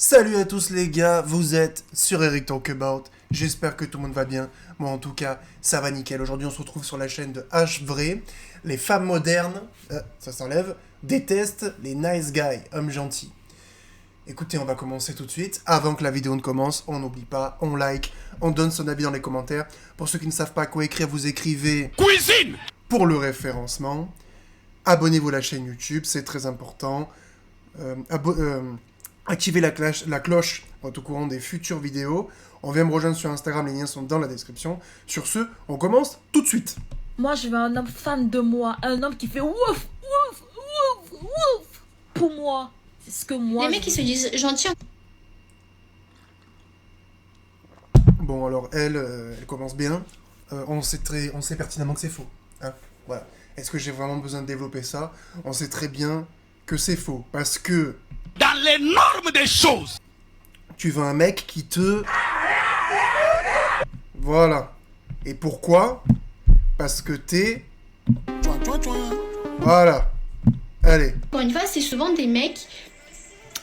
Salut à tous les gars, vous êtes sur Eric Talk About. J'espère que tout le monde va bien. Moi en tout cas, ça va nickel. Aujourd'hui on se retrouve sur la chaîne de H Vrai. Les femmes modernes, ça s'enlève, détestent les nice guys, hommes gentils. Écoutez, on va commencer tout de suite. Avant que la vidéo ne commence, on n'oublie pas, on like, on donne son avis dans les commentaires. Pour ceux qui ne savent pas quoi écrire, vous écrivez cuisine pour le référencement. Abonnez-vous à la chaîne YouTube, c'est très important. Activez la cloche pour être au courant des futures vidéos. On vient me rejoindre sur Instagram, les liens sont dans la description. Sur ce, on commence tout de suite. Moi, je veux un homme fan de moi, un homme qui fait wouf, wouf, wouf, wouf. Pour moi, c'est ce que moi. Les mecs qui se disent gentils. Bon, alors elle commence bien. On sait pertinemment que c'est faux. Hein, voilà. Est-ce que j'ai vraiment besoin de développer ça? On sait très bien que c'est faux. Parce que dans les normes des choses, tu veux un mec qui te... Voilà. Et pourquoi? Parce que t'es... Voilà. Allez. Encore une fois, c'est souvent des mecs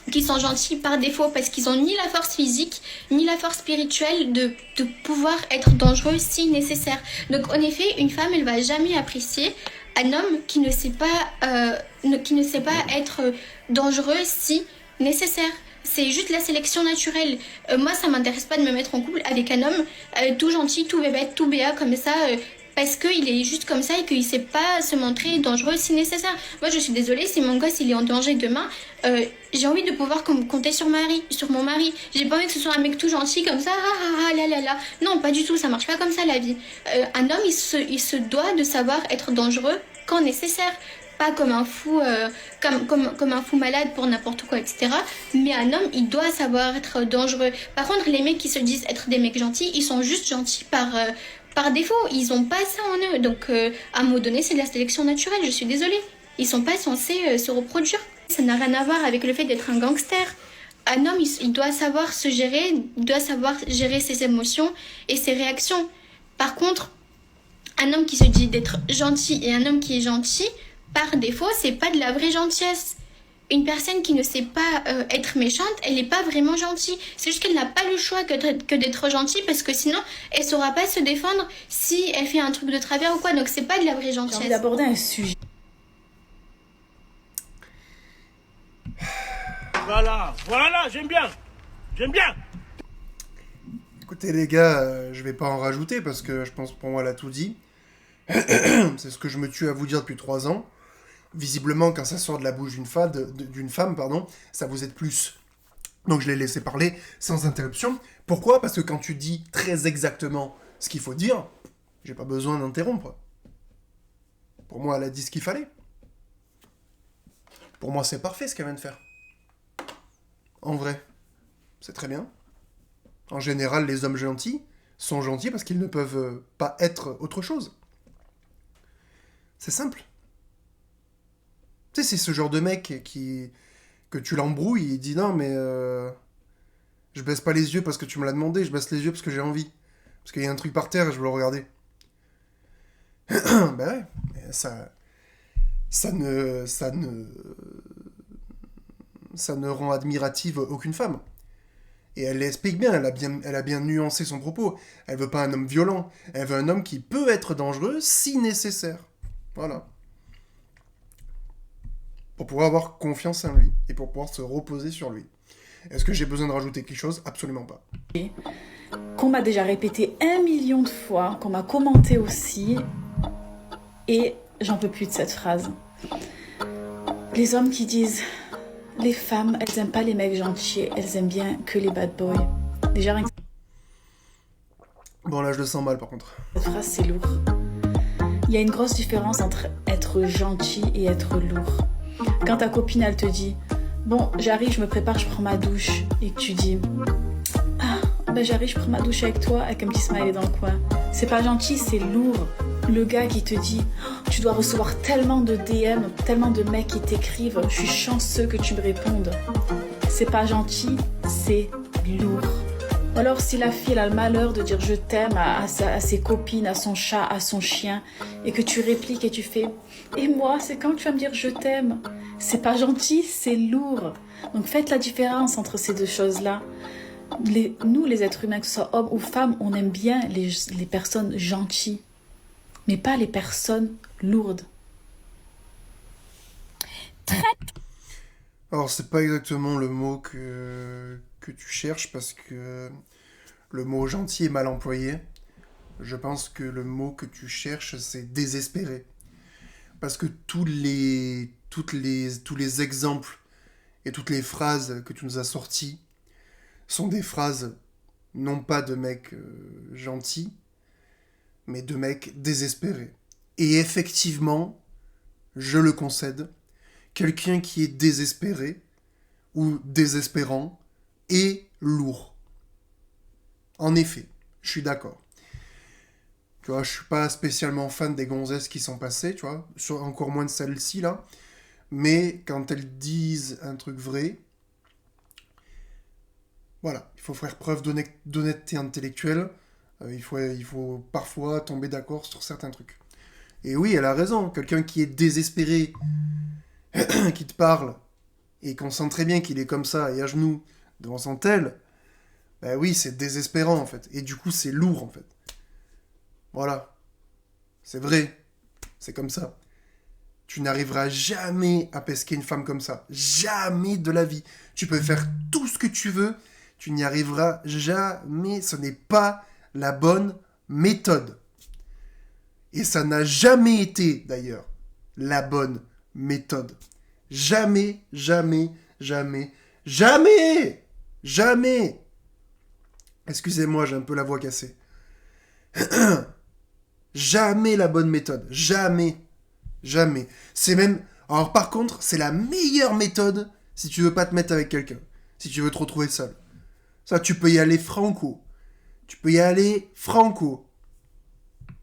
qui sont gentils par défaut parce qu'ils ont ni la force physique ni la force spirituelle de pouvoir être dangereux si nécessaire. Donc en effet, une femme, elle va jamais apprécier un homme qui ne sait pas être dangereux si nécessaire. C'est juste la sélection naturelle. Moi, ça m'intéresse pas de me mettre en couple avec un homme tout gentil, tout bébête, tout béat comme ça, parce qu'il est juste comme ça et qu'il sait pas se montrer dangereux si nécessaire. Moi, je suis désolée, si mon gosse il est en danger demain, j'ai envie de pouvoir compter sur mon mari. J'ai pas envie que ce soit un mec tout gentil comme ça, là. Non, pas du tout, ça marche pas comme ça la vie. Un homme, il se doit de savoir être dangereux quand nécessaire. Pas comme un fou, comme un fou malade pour n'importe quoi, etc. Mais un homme, il doit savoir être dangereux. Par contre, les mecs qui se disent être des mecs gentils, ils sont juste gentils par défaut. Ils ont pas ça en eux. Donc, à un moment donné, c'est de la sélection naturelle. Je suis désolée. Ils sont pas censés se reproduire. Ça n'a rien à voir avec le fait d'être un gangster. Un homme, il doit savoir se gérer, il doit savoir gérer ses émotions et ses réactions. Par contre, un homme qui se dit d'être gentil et un homme qui est gentil, par défaut, c'est pas de la vraie gentillesse. Une personne qui ne sait pas être méchante, elle n'est pas vraiment gentille. C'est juste qu'elle n'a pas le choix que d'être gentille parce que sinon, elle saura pas se défendre si elle fait un truc de travers ou quoi. Donc c'est pas de la vraie gentillesse. J'ai envie d'aborder un sujet. Voilà, j'aime bien. Écoutez les gars, je vais pas en rajouter parce que je pense pour moi elle a tout dit. C'est ce que je me tue à vous dire depuis 3 ans. Visiblement, quand ça sort de la bouche d'une femme, ça vous aide plus. Donc je l'ai laissé parler sans interruption. Pourquoi? Parce que quand tu dis très exactement ce qu'il faut dire, j'ai pas besoin d'interrompre. Pour moi, elle a dit ce qu'il fallait. Pour moi, c'est parfait ce qu'elle vient de faire. En vrai, c'est très bien. En général, les hommes gentils sont gentils parce qu'ils ne peuvent pas être autre chose. C'est simple. Tu sais, c'est ce genre de mec que tu l'embrouilles, il dit non mais je baisse pas les yeux parce que tu me l'as demandé, je baisse les yeux parce que j'ai envie. Parce qu'il y a un truc par terre et je veux le regarder. Ben ouais, ça ne rend admirative aucune femme. Et elle l'explique bien, elle a bien nuancé son propos. Elle veut pas un homme violent, elle veut un homme qui peut être dangereux si nécessaire. Voilà. Pour pouvoir avoir confiance en lui et pour pouvoir se reposer sur lui. Est-ce que j'ai besoin de rajouter quelque chose? Absolument pas. Qu'on m'a déjà répété 1 million de fois, qu'on m'a commenté aussi, et j'en peux plus de cette phrase. Les hommes qui disent les femmes, elles aiment pas les mecs gentils, elles aiment bien que les bad boys. Déjà rien que Bon là je le sens mal par contre. cette phrase, c'est lourd. Il y a une grosse différence entre être gentil et être lourd. Quand ta copine, elle te dit « Bon, j'arrive, je me prépare, je prends ma douche. » Et que tu dis « Ah, ben j'arrive, je prends ma douche avec toi. » Avec un petit smiley dans le coin. C'est pas gentil, c'est lourd. Le gars qui te dit « Tu dois recevoir tellement de DM, tellement de mecs qui t'écrivent. Je suis chanceux que tu me répondes. » C'est pas gentil, c'est lourd. Ou alors si la fille elle a le malheur de dire je t'aime à ses copines, à son chat, à son chien, et que tu répliques et tu fais « Et moi, c'est quand tu vas me dire je t'aime ?» C'est pas gentil, c'est lourd. Donc faites la différence entre ces deux choses-là. Nous, les êtres humains, que ce soit hommes ou femmes, on aime bien les personnes gentilles, mais pas les personnes lourdes. Alors, c'est pas exactement le mot que tu cherches, parce que le mot gentil est mal employé. Je pense que le mot que tu cherches, c'est désespéré. Parce que tous les exemples et toutes les phrases que tu nous as sorties sont des phrases non pas de mecs gentils, mais de mecs désespérés. Et effectivement, je le concède, quelqu'un qui est désespéré ou désespérant est lourd. En effet, je suis d'accord. Tu vois, je suis pas spécialement fan des gonzesses qui sont passées, tu vois, encore moins de celle-ci, là. Mais quand elles disent un truc vrai, voilà, il faut faire preuve d'honnêteté intellectuelle. Il faut parfois tomber d'accord sur certains trucs. Et oui, elle a raison. Quelqu'un qui est désespéré, qui te parle, et qu'on sent très bien qu'il est comme ça, et à genoux, devant son tel, ben oui, c'est désespérant, en fait. Et du coup, c'est lourd, en fait. Voilà. C'est vrai. C'est comme ça. Tu n'arriveras jamais à pesquer une femme comme ça. Jamais de la vie. Tu peux faire tout ce que tu veux. Tu n'y arriveras jamais. Ce n'est pas la bonne méthode. Et ça n'a jamais été, d'ailleurs, la bonne méthode. Jamais, jamais, jamais, jamais, jamais. Excusez-moi, j'ai un peu la voix cassée. Jamais la bonne méthode. Jamais. Jamais. C'est même... Alors par contre, c'est la meilleure méthode si tu veux pas te mettre avec quelqu'un. Si tu veux te retrouver seul. Ça, tu peux y aller franco. Tu peux y aller franco.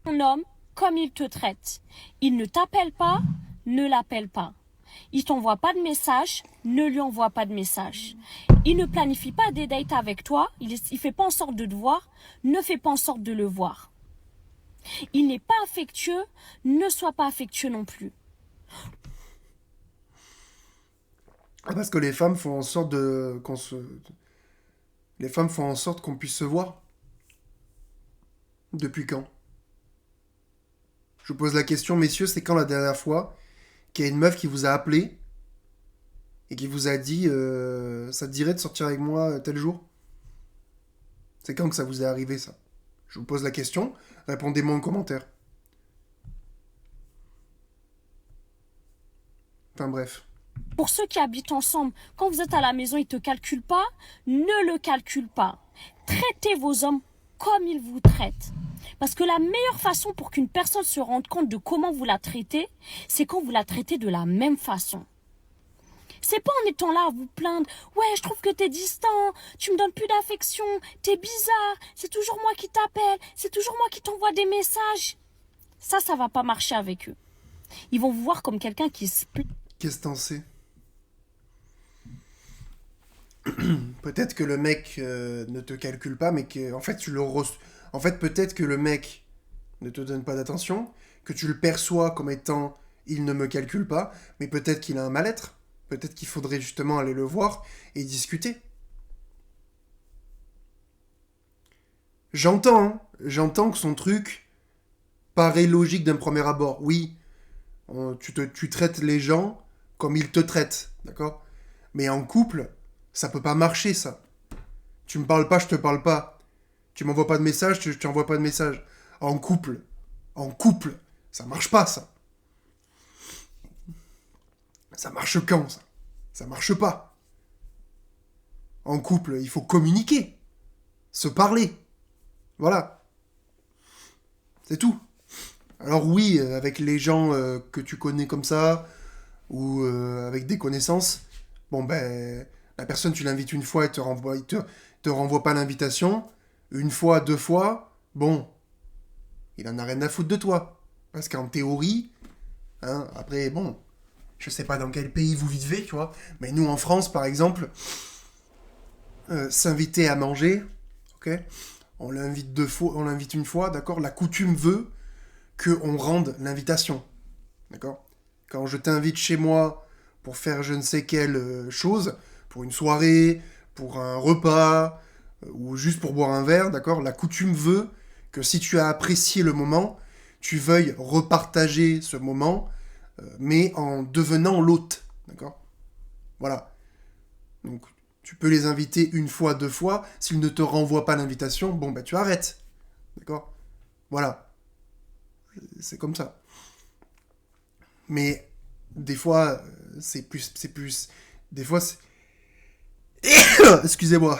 Ton homme, comme il te traite. Il ne t'appelle pas, ne l'appelle pas. Il t'envoie pas de message, ne lui envoie pas de message. Il ne planifie pas des dates avec toi, il fait pas en sorte de te voir, ne fait pas en sorte de le voir. Il n'est pas affectueux, ne sois pas affectueux non plus. Parce que les femmes font en sorte Les femmes font en sorte qu'on puisse se voir. Depuis quand? Je vous pose la question, messieurs, c'est quand la dernière fois qu'il y a une meuf qui vous a appelé et qui vous a dit ça te dirait de sortir avec moi tel jour? C'est quand que ça vous est arrivé, ça? Je vous pose la question, répondez-moi en commentaire. Enfin bref. Pour ceux qui habitent ensemble, quand vous êtes à la maison, ils ne te calculent pas, ne le calcule pas. Traitez vos hommes comme ils vous traitent. Parce que la meilleure façon pour qu'une personne se rende compte de comment vous la traitez, c'est quand vous la traitez de la même façon. C'est pas en étant là à vous plaindre. Ouais, je trouve que t'es distant, tu me donnes plus d'affection, t'es bizarre, c'est toujours moi qui t'appelle, c'est toujours moi qui t'envoie des messages. Ça va pas marcher avec eux. Ils vont vous voir comme quelqu'un qui se plaint. Qu'est-ce que t'en sais? Peut-être que le mec ne te calcule pas, mais que en fait En fait, peut-être que le mec ne te donne pas d'attention, que tu le perçois comme étant il ne me calcule pas, mais peut-être qu'il a un mal-être. Peut-être qu'il faudrait justement aller le voir et discuter. J'entends que son truc paraît logique d'un premier abord. Oui, tu traites les gens comme ils te traitent, d'accord? Mais en couple, ça peut pas marcher, ça. Tu me parles pas, je te parle pas. Tu m'envoies pas de message, je t'envoie pas de message. En couple, ça marche pas, ça. Ça marche quand, ça? Ça marche pas. En couple, il faut communiquer. Se parler. Voilà. C'est tout. Alors oui, avec les gens que tu connais comme ça, ou avec des connaissances, bon ben, la personne, tu l'invites une fois, il te renvoie pas l'invitation. Une fois, deux fois, bon, il en a rien à foutre de toi. Parce qu'en théorie, hein, après, bon, je sais pas dans quel pays vous vivez, tu vois, mais nous en France, par exemple, s'inviter à manger, ok, on l'invite une fois, d'accord, la coutume veut qu'on rende l'invitation, d'accord. Quand je t'invite chez moi pour faire je ne sais quelle chose, pour une soirée, pour un repas, ou juste pour boire un verre, d'accord? La coutume veut que si tu as apprécié le moment, tu veuilles repartager ce moment, mais en devenant l'hôte, d'accord? Voilà. Donc, tu peux les inviter une fois, deux fois. S'ils ne te renvoient pas l'invitation, bon, bah tu arrêtes. D'accord? Voilà. C'est comme ça. Mais, des fois, c'est plus... Des fois, c'est... Excusez-moi.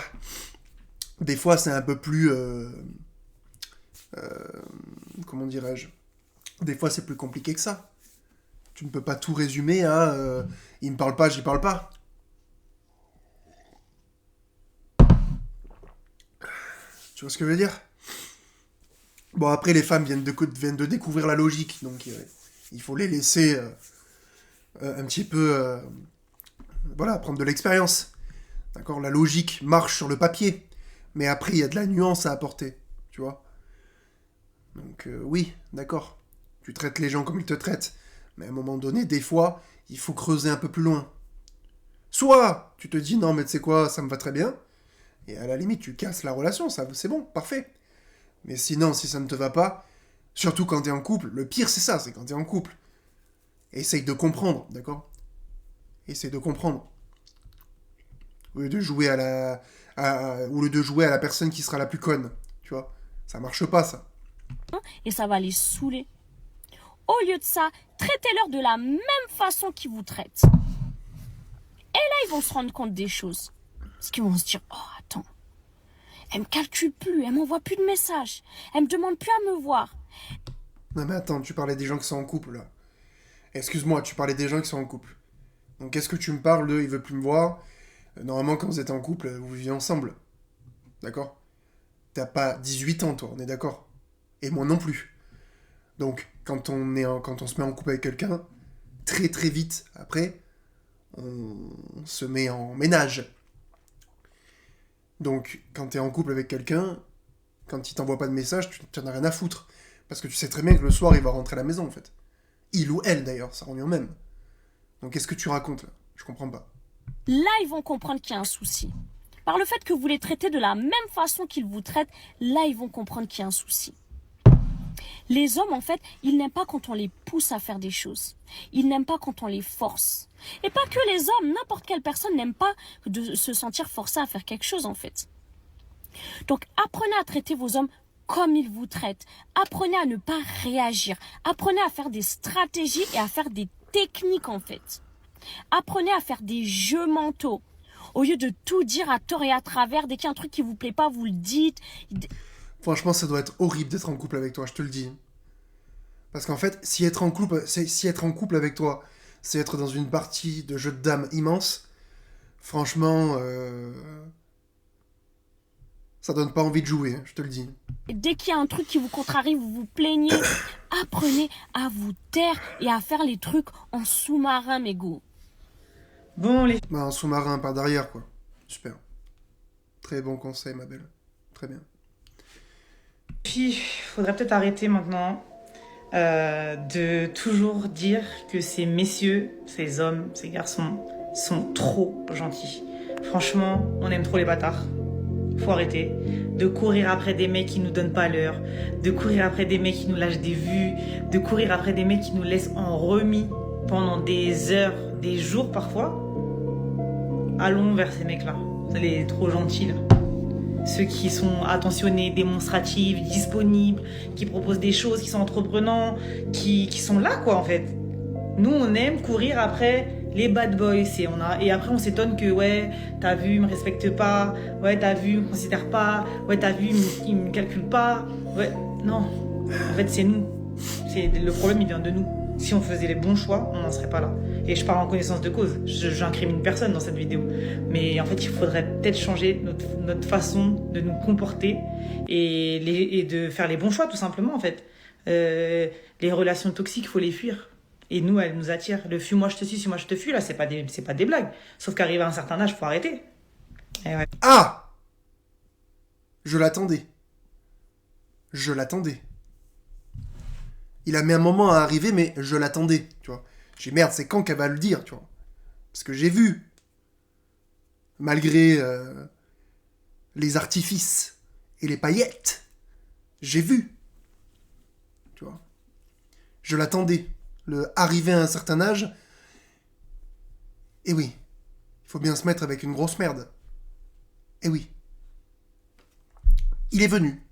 Des fois, c'est un peu plus... comment dirais-je? Des fois, c'est plus compliqué que ça. Tu ne peux pas tout résumer à il me parle pas, j'y parle pas. Tu vois ce que je veux dire? Bon, après, les femmes viennent de découvrir la logique, donc il faut les laisser un petit peu... voilà, prendre de l'expérience. D'accord? La logique marche sur le papier, mais après, il y a de la nuance à apporter, tu vois? Donc oui, d'accord. Tu traites les gens comme ils te traitent. Mais à un moment donné, des fois, il faut creuser un peu plus loin. Soit tu te dis, non mais tu sais quoi, ça me va très bien. Et à la limite, tu casses la relation, ça, c'est bon, parfait. Mais sinon, si ça ne te va pas, surtout quand t'es en couple, le pire c'est ça, c'est quand t'es en couple. Essaye de comprendre, d'accord? Essaye de comprendre. Au lieu de jouer au lieu de jouer à la personne qui sera la plus conne, tu vois? Ça marche pas, ça. Et ça va les saouler. Au lieu de ça, traitez-leur de la même façon qu'ils vous traitent. Et là, ils vont se rendre compte des choses. Parce qu'ils vont se dire, oh, attends, elle me calcule plus, elle m'envoie plus de messages, elle me demande plus à me voir. Non mais attends, tu parlais des gens qui sont en couple, là. Excuse-moi, tu parlais des gens qui sont en couple. Donc qu'est-ce que tu me parles de « il veut plus me voir » Normalement, quand vous êtes en couple, vous vivez ensemble. D'accord? T'as pas 18 ans, toi, on est d'accord? Et moi non plus. Donc, quand on se met en couple avec quelqu'un, très très vite après, on se met en ménage. Donc, quand t'es en couple avec quelqu'un, quand il t'envoie pas de message, tu n'en as rien à foutre. Parce que tu sais très bien que le soir, il va rentrer à la maison, en fait. Il ou elle, d'ailleurs, ça revient au même. Donc, qu'est-ce que tu racontes, là? Je comprends pas. Là, ils vont comprendre qu'il y a un souci. Par le fait que vous les traitez de la même façon qu'ils vous traitent, là, ils vont comprendre qu'il y a un souci. Les hommes, en fait, ils n'aiment pas quand on les pousse à faire des choses. Ils n'aiment pas quand on les force. Et pas que les hommes, n'importe quelle personne n'aime pas de se sentir forcé à faire quelque chose, en fait. Donc, apprenez à traiter vos hommes comme ils vous traitent. Apprenez à ne pas réagir. Apprenez à faire des stratégies et à faire des techniques, en fait. Apprenez à faire des jeux mentaux. Au lieu de tout dire à tort et à travers, dès qu'il y a un truc qui vous plaît pas, vous le dites. Franchement, ça doit être horrible d'être en couple avec toi, je te le dis. Parce qu'en fait, si être en couple avec toi, c'est être dans une partie de jeu de dames immense, franchement, ça donne pas envie de jouer, hein, je te le dis. Dès qu'il y a un truc qui vous contrarie, vous vous plaignez. Apprenez à vous taire et à faire les trucs en sous-marin, mes go. Bon, les Bah, un sous-marin par derrière, quoi. Super. Très bon conseil, ma belle. Très bien. filles, faudrait peut-être arrêter maintenant de toujours dire que ces messieurs, ces hommes, ces garçons sont trop gentils. Franchement, on aime trop les bâtards. Faut arrêter de courir après des mecs qui nous donnent pas l'heure, de courir après des mecs qui nous lâchent des vues, de courir après des mecs qui nous laissent en remis pendant des heures, des jours parfois. Allons vers ces mecs-là, les trop gentils là. Ceux qui sont attentionnés, démonstratifs, disponibles, qui proposent des choses, qui sont entreprenants, qui sont là quoi en fait. Nous on aime courir après les bad boys et après on s'étonne que ouais t'as vu il me respecte pas, ouais t'as vu il me considère pas, ouais t'as vu il me calcule pas, ouais non en fait c'est nous, le problème il vient de nous. Si on faisait les bons choix on n'en serait pas là et je parle en connaissance de cause, j'incrimine personne dans cette vidéo mais en fait il faudrait peut-être changer notre façon de nous comporter et de faire les bons choix tout simplement en fait. Les relations toxiques faut les fuir. Et nous, elle nous attire. Le fuis-moi, je te suis, suis-moi, je te fuis, là, c'est pas des blagues. Sauf qu'arrivé à un certain âge, faut arrêter. Et ouais. Ah! Je l'attendais. Je l'attendais. Il a mis un moment à arriver, mais je l'attendais, tu vois. J'ai dit, merde, c'est quand qu'elle va le dire, tu vois. Parce que j'ai vu. Malgré les artifices et les paillettes, j'ai vu. Tu vois. Je l'attendais. Arrivé à un certain âge, et oui, il faut bien se mettre avec une grosse merde. Et oui. Il est venu.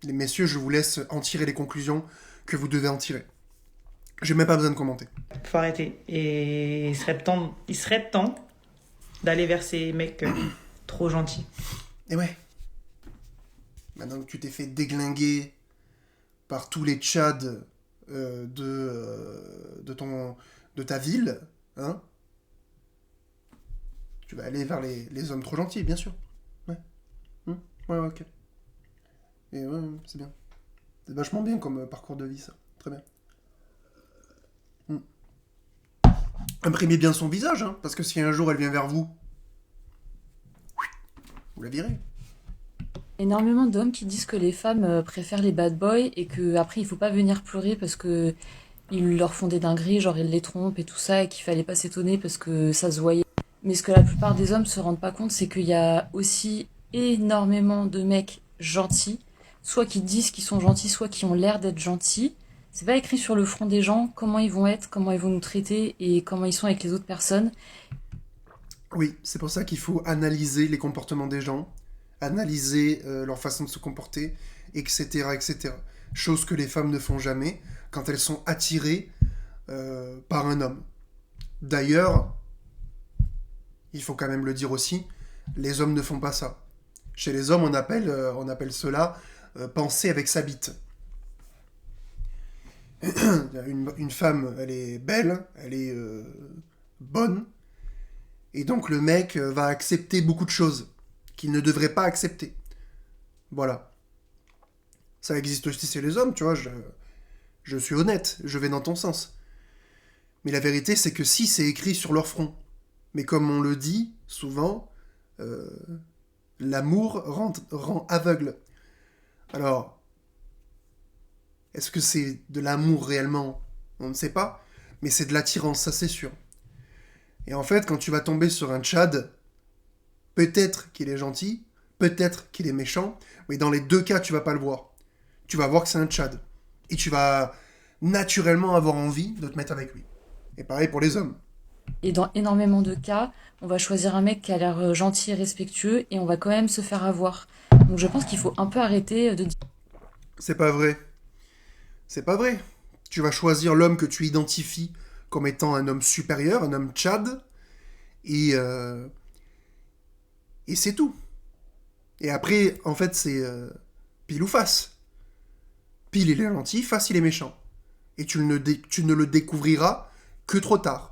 Les messieurs, je vous laisse en tirer les conclusions que vous devez en tirer. J'ai même pas besoin de commenter. Faut arrêter. Et il serait temps d'aller vers ces mecs trop gentils. Et ouais. Maintenant que tu t'es fait déglinguer par tous les tchads de ta ville, hein, tu vas aller vers les hommes trop gentils, bien sûr. Ouais. Ouais, ok. Et ouais, c'est bien. C'est vachement bien comme parcours de vie, ça. Très bien. Imprimez bien son visage, hein, parce que si un jour elle vient vers vous, vous la virez. Énormément d'hommes qui disent que les femmes préfèrent les bad boys et que après il faut pas venir pleurer parce que ils leur font des dingueries, genre ils les trompent et tout ça, et qu'il fallait pas s'étonner parce que ça se voyait. Mais ce que la plupart des hommes se rendent pas compte, c'est qu'il y a aussi énormément de mecs gentils, soit qui disent qu'ils sont gentils, soit qui ont l'air d'être gentils. C'est pas écrit sur le front des gens comment ils vont être, comment ils vont nous traiter et comment ils sont avec les autres personnes. Oui, c'est pour ça qu'il faut analyser les comportements des gens, analyser leur façon de se comporter, etc., etc. Chose que les femmes ne font jamais quand elles sont attirées par un homme. D'ailleurs, il faut quand même le dire aussi, les hommes ne font pas ça. Chez les hommes, on appelle cela penser avec sa bite. Une femme, elle est belle, elle est bonne, et donc le mec va accepter beaucoup de choses qu'il ne devrait pas accepter. Voilà. Ça existe aussi chez les hommes, tu vois, je suis honnête, je vais dans ton sens. Mais la vérité, c'est que si, c'est écrit sur leur front. Mais comme on le dit souvent, l'amour rend aveugle. Alors, est-ce que c'est de l'amour réellement? On ne sait pas, mais c'est de l'attirance, ça c'est sûr. Et en fait, quand tu vas tomber sur un Tchad, peut-être qu'il est gentil, peut-être qu'il est méchant, mais dans les deux cas, tu vas pas le voir. Tu vas voir que c'est un Tchad. Et tu vas naturellement avoir envie de te mettre avec lui. Et pareil pour les hommes. Et dans énormément de cas, on va choisir un mec qui a l'air gentil et respectueux et on va quand même se faire avoir. Donc je pense qu'il faut un peu arrêter de dire... C'est pas vrai. C'est pas vrai. Tu vas choisir l'homme que tu identifies comme étant un homme supérieur, un homme Tchad, et c'est tout. Et après, en fait, c'est pile ou face. Pile, il est gentil, face, il est méchant. Et tu ne le découvriras que trop tard.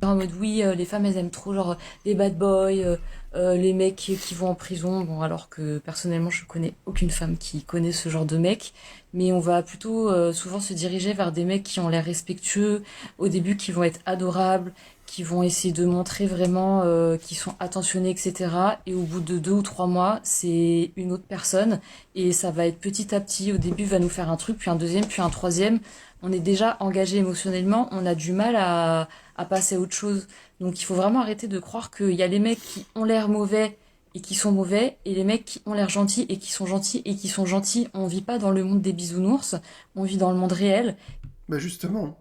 En mode oui, les femmes elles aiment trop genre les bad boys, les mecs qui vont en prison, bon alors que personnellement je connais aucune femme qui connaît ce genre de mec, mais on va plutôt souvent se diriger vers des mecs qui ont l'air respectueux, au début qui vont être adorables, qui vont essayer de montrer vraiment qu'ils sont attentionnés, etc. Et au bout de 2 ou 3 mois, c'est une autre personne, et ça va être petit à petit, au début va nous faire un truc, puis un deuxième, puis un troisième, on est déjà engagé émotionnellement, on a du mal à passer à autre chose. Donc il faut vraiment arrêter de croire qu'il y a les mecs qui ont l'air mauvais et qui sont mauvais, et les mecs qui ont l'air gentils et qui sont gentils et qui sont gentils. On vit pas dans le monde des bisounours, on vit dans le monde réel. Bah justement,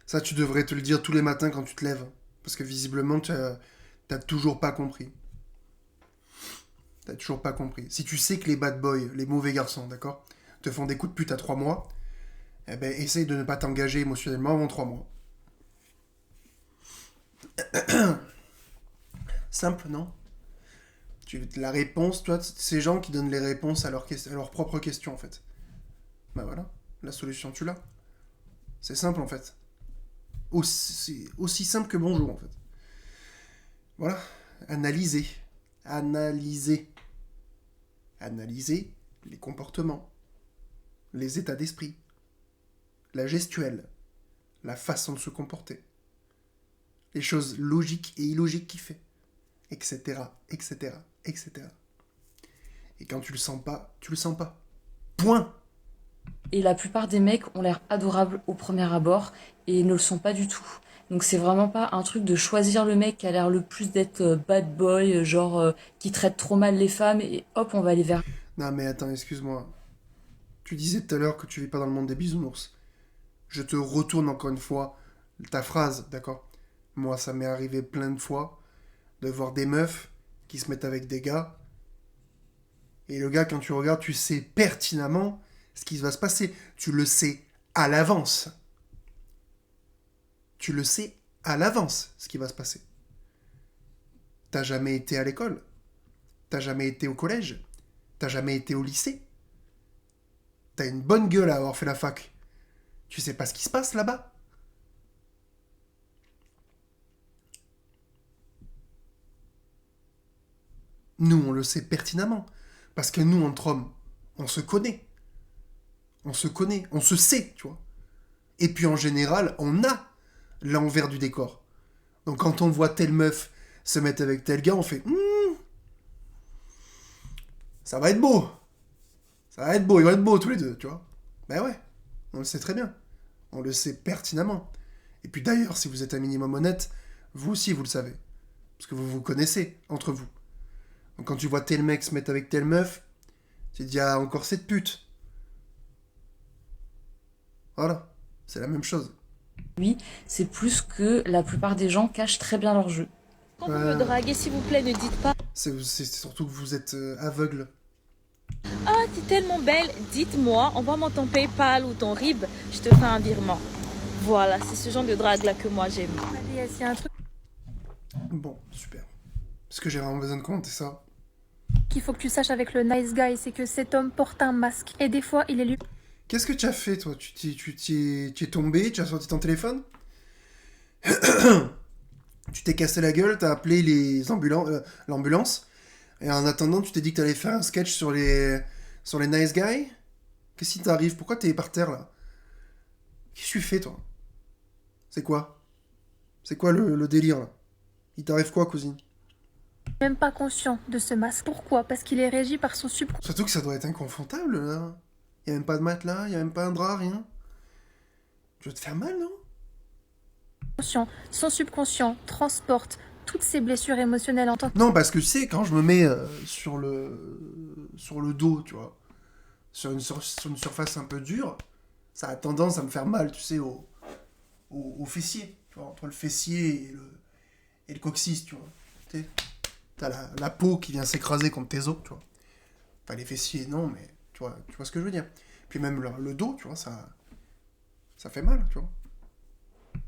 ça tu devrais te le dire tous les matins quand tu te lèves. Parce que visiblement, t'as toujours pas compris. T'as toujours pas compris. Si tu sais que les bad boys, les mauvais garçons, d'accord, te font des coups de pute à 3 mois, eh ben essaye de ne pas t'engager émotionnellement avant 3 mois. Simple, non? La réponse, toi, c'est ces gens qui donnent les réponses à leurs propres questions, en fait. Bah voilà, la solution, tu l'as. C'est simple, en fait. Aussi simple que bonjour, en fait. Voilà, analyser. Analyser les comportements, les états d'esprit, la gestuelle, la façon de se comporter, les choses logiques et illogiques qu'il fait, etc., etc., etc. Et quand tu le sens pas, tu le sens pas. Point. Et la plupart des mecs ont l'air adorables au premier abord et ne le sont pas du tout. Donc c'est vraiment pas un truc de choisir le mec qui a l'air le plus d'être bad boy, qui traite trop mal les femmes, et hop, on va aller vers... Non mais attends, excuse-moi. Tu disais tout à l'heure que tu vis pas dans le monde des bisounours. Je te retourne encore une fois ta phrase, d'accord? Moi, ça m'est arrivé plein de fois de voir des meufs qui se mettent avec des gars. Et le gars, quand tu regardes, tu sais pertinemment ce qui va se passer. Tu le sais à l'avance. Tu le sais à l'avance ce qui va se passer. T'as jamais été à l'école. T'as jamais été au collège. T'as jamais été au lycée. T'as une bonne gueule à avoir fait la fac. Tu sais pas ce qui se passe là-bas. Nous, on le sait pertinemment. Parce que nous, entre hommes, on se connaît. On se connaît, on se sait, tu vois. Et puis en général, on a l'envers du décor. Donc quand on voit telle meuf se mettre avec tel gars, on fait ça va être beau. Ça va être beau, ils vont être beaux tous les deux, tu vois. Ben ouais, on le sait très bien. On le sait pertinemment. Et puis d'ailleurs, si vous êtes un minimum honnête, vous aussi vous le savez. Parce que vous vous connaissez entre vous. Donc quand tu vois tel mec se mettre avec telle meuf, tu te dis, ah, encore cette pute. Voilà, c'est la même chose. lui, c'est plus que la plupart des gens cachent très bien leur jeu. Quand vous me draguez, s'il vous plaît, ne dites pas C'est surtout que vous êtes aveugle. « Ah, t'es tellement belle, dites-moi, envoie-moi ton PayPal ou ton RIB, je te fais un virement. » Voilà, c'est ce genre de drague-là que moi j'aime. Allez, s'il y a un truc Bon, super. Parce que j'ai vraiment besoin de commenter ça. qu'il faut que tu saches avec le nice guy, c'est que cet homme porte un masque. Et des fois, il est lui. Qu'est-ce que tu as fait, toi? Tu es tombé, tu as sorti ton téléphone? Tu t'es cassé la gueule, t'as appelé l'ambulance, et en attendant, tu t'es dit que t'allais faire un sketch sur les nice guys? Qu'est-ce qui t'arrive? Pourquoi t'es par terre, là? Qu'est-ce que tu fais, toi? C'est quoi? C'est quoi le délire, là? Il t'arrive quoi, cousine? Même pas conscient de ce masque. Pourquoi? Parce qu'il est régi par son Surtout que ça doit être inconfortable, là. Y a même pas de matelas, y a même pas un drap, rien. Tu vas te faire mal, non? subconscient. Son subconscient transporte toutes ses blessures émotionnelles en tant que... Non, parce que tu sais, quand je me mets sur le dos, tu vois, sur une surface un peu dure, ça a tendance à me faire mal, tu sais, au fessier, tu vois, entre le fessier et le coccyx, tu vois. Tu sais, t'as la peau qui vient s'écraser contre tes os, tu vois. Enfin, les fessiers, non, mais tu vois ce que je veux dire. Puis même le dos, tu vois, ça fait mal, tu vois.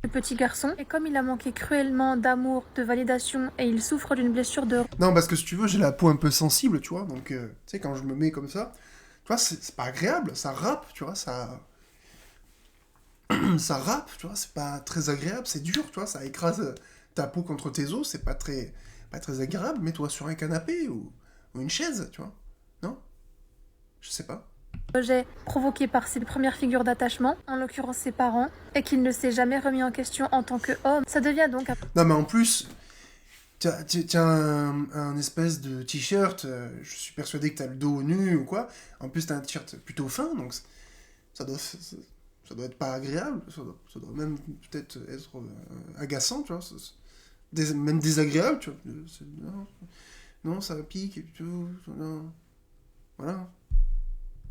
Le petit garçon, et comme il a manqué cruellement d'amour, de validation, et il souffre d'une blessure de... Non, parce que si tu veux, j'ai la peau un peu sensible, tu vois, donc, tu sais, quand je me mets comme ça, tu vois, c'est pas agréable, ça râpe, tu vois, ça râpe, tu vois, c'est pas très agréable, c'est dur, tu vois, ça écrase ta peau contre tes os, c'est pas très agréable, mets-toi sur un canapé ou une chaise, tu vois, non? Je sais pas. rejet provoqué par ses premières figures d'attachement, en l'occurrence ses parents, et qu'il ne s'est jamais remis en question en tant qu'homme. Ça devient donc... Non, mais en plus, t'as un espèce de t-shirt, je suis persuadé que t'as le dos nu ou quoi, en plus t'as un t-shirt plutôt fin, donc ça doit être pas agréable, ça doit même peut-être être agaçant, tu vois, même désagréable, tu vois. Non, ça pique, et tout, non. Voilà.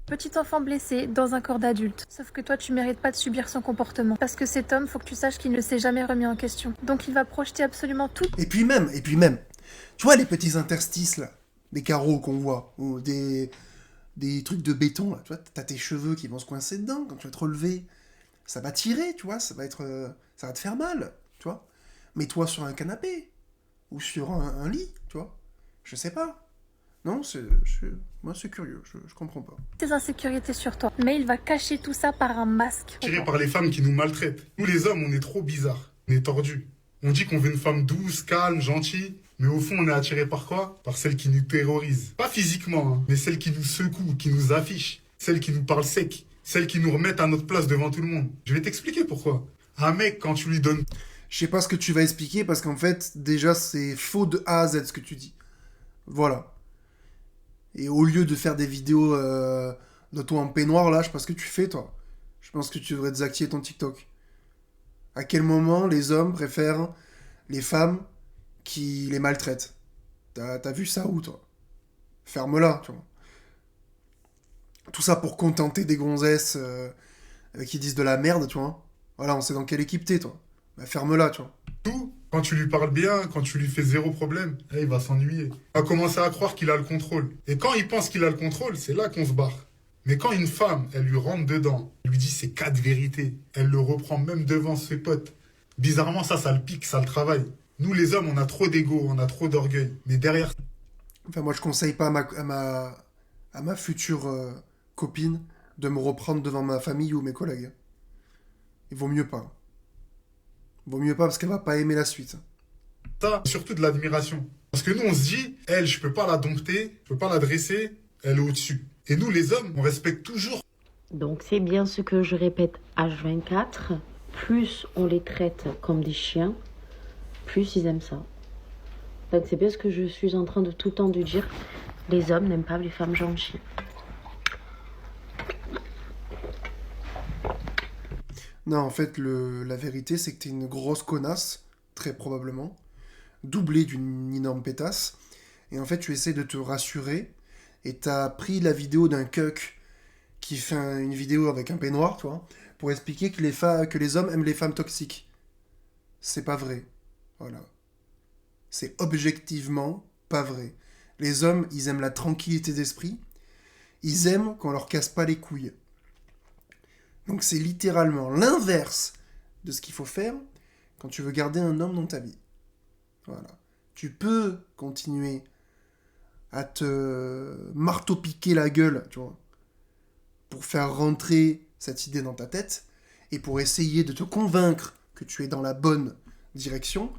Petit enfant blessé dans un corps d'adulte. Sauf que toi, tu mérites pas de subir son comportement. Parce que cet homme, faut que tu saches qu'il ne s'est jamais remis en question. Donc il va projeter absolument tout. Et puis même, tu vois les petits interstices, là, des carreaux qu'on voit, ou des trucs de béton, là, tu vois, t'as tes cheveux qui vont se coincer dedans, quand tu vas te relever, ça va tirer, tu vois, ça va te faire mal, tu vois. Mets-toi sur un canapé, ou sur un lit, tu vois, je sais pas. Non, moi c'est curieux, je comprends pas. Ses insécurités sur toi. Mais il va cacher tout ça par un masque. Tiré par les femmes qui nous maltraitent. Nous les hommes, on est trop bizarres. On est tordus. On dit qu'on veut une femme douce, calme, gentille. Mais au fond, on est attiré par quoi? Par celle qui nous terrorise. Pas physiquement, hein, mais celle qui nous secoue, qui nous affiche. Celle qui nous parle sec. Celle qui nous remet à notre place devant tout le monde. Je vais t'expliquer pourquoi. Un mec, quand tu lui donnes... Je sais pas ce que tu vas expliquer, parce qu'en fait, déjà, c'est faux de A à Z ce que tu dis. Voilà. Et au lieu de faire des vidéos de toi en peignoir, là, je sais pas ce que tu fais, toi. Je pense que tu devrais désactiver ton TikTok. À quel moment les hommes préfèrent les femmes qui les maltraitent? T'as vu ça où, toi? Ferme-la, tu vois. Tout ça pour contenter des gonzesses qui disent de la merde, tu vois. Voilà, on sait dans quelle équipe t'es, toi. Bah ferme-la, tu vois. Tout, quand tu lui parles bien, quand tu lui fais zéro problème, il va s'ennuyer. Il va commencer à croire qu'il a le contrôle. Et quand il pense qu'il a le contrôle, c'est là qu'on se barre. Mais quand une femme, elle lui rentre dedans, elle lui dit ses 4 vérités, elle le reprend même devant ses potes. Bizarrement, ça le pique, ça le travaille. Nous, les hommes, on a trop d'ego, on a trop d'orgueil. Mais derrière... Enfin, moi, je conseille pas à ma future copine de me reprendre devant ma famille ou mes collègues. Il vaut mieux pas. Il vaut mieux pas parce qu'elle va pas aimer la suite. Ça, surtout de l'admiration. Parce que nous, on se dit, elle, je peux pas la dompter, je peux pas la dresser, elle est au-dessus. Et nous, les hommes, on respecte toujours. Donc c'est bien ce que je répète H24. Plus on les traite comme des chiens, plus ils aiment ça. Donc c'est bien ce que je suis en train de tout le temps de dire. Les hommes n'aiment pas les femmes gentilles. Non, en fait, la vérité, c'est que t'es une grosse connasse, très probablement, doublée d'une énorme pétasse. Et en fait, tu essaies de te rassurer, et t'as pris la vidéo d'un cuck qui fait une vidéo avec un peignoir, tu vois, pour expliquer que les hommes aiment les femmes toxiques. C'est pas vrai. Voilà. C'est objectivement pas vrai. Les hommes, ils aiment la tranquillité d'esprit. Ils aiment qu'on leur casse pas les couilles. Donc c'est littéralement l'inverse de ce qu'il faut faire quand tu veux garder un homme dans ta vie. Voilà. Tu peux continuer à te marteau-piquer la gueule, tu vois, pour faire rentrer cette idée dans ta tête et pour essayer de te convaincre que tu es dans la bonne direction,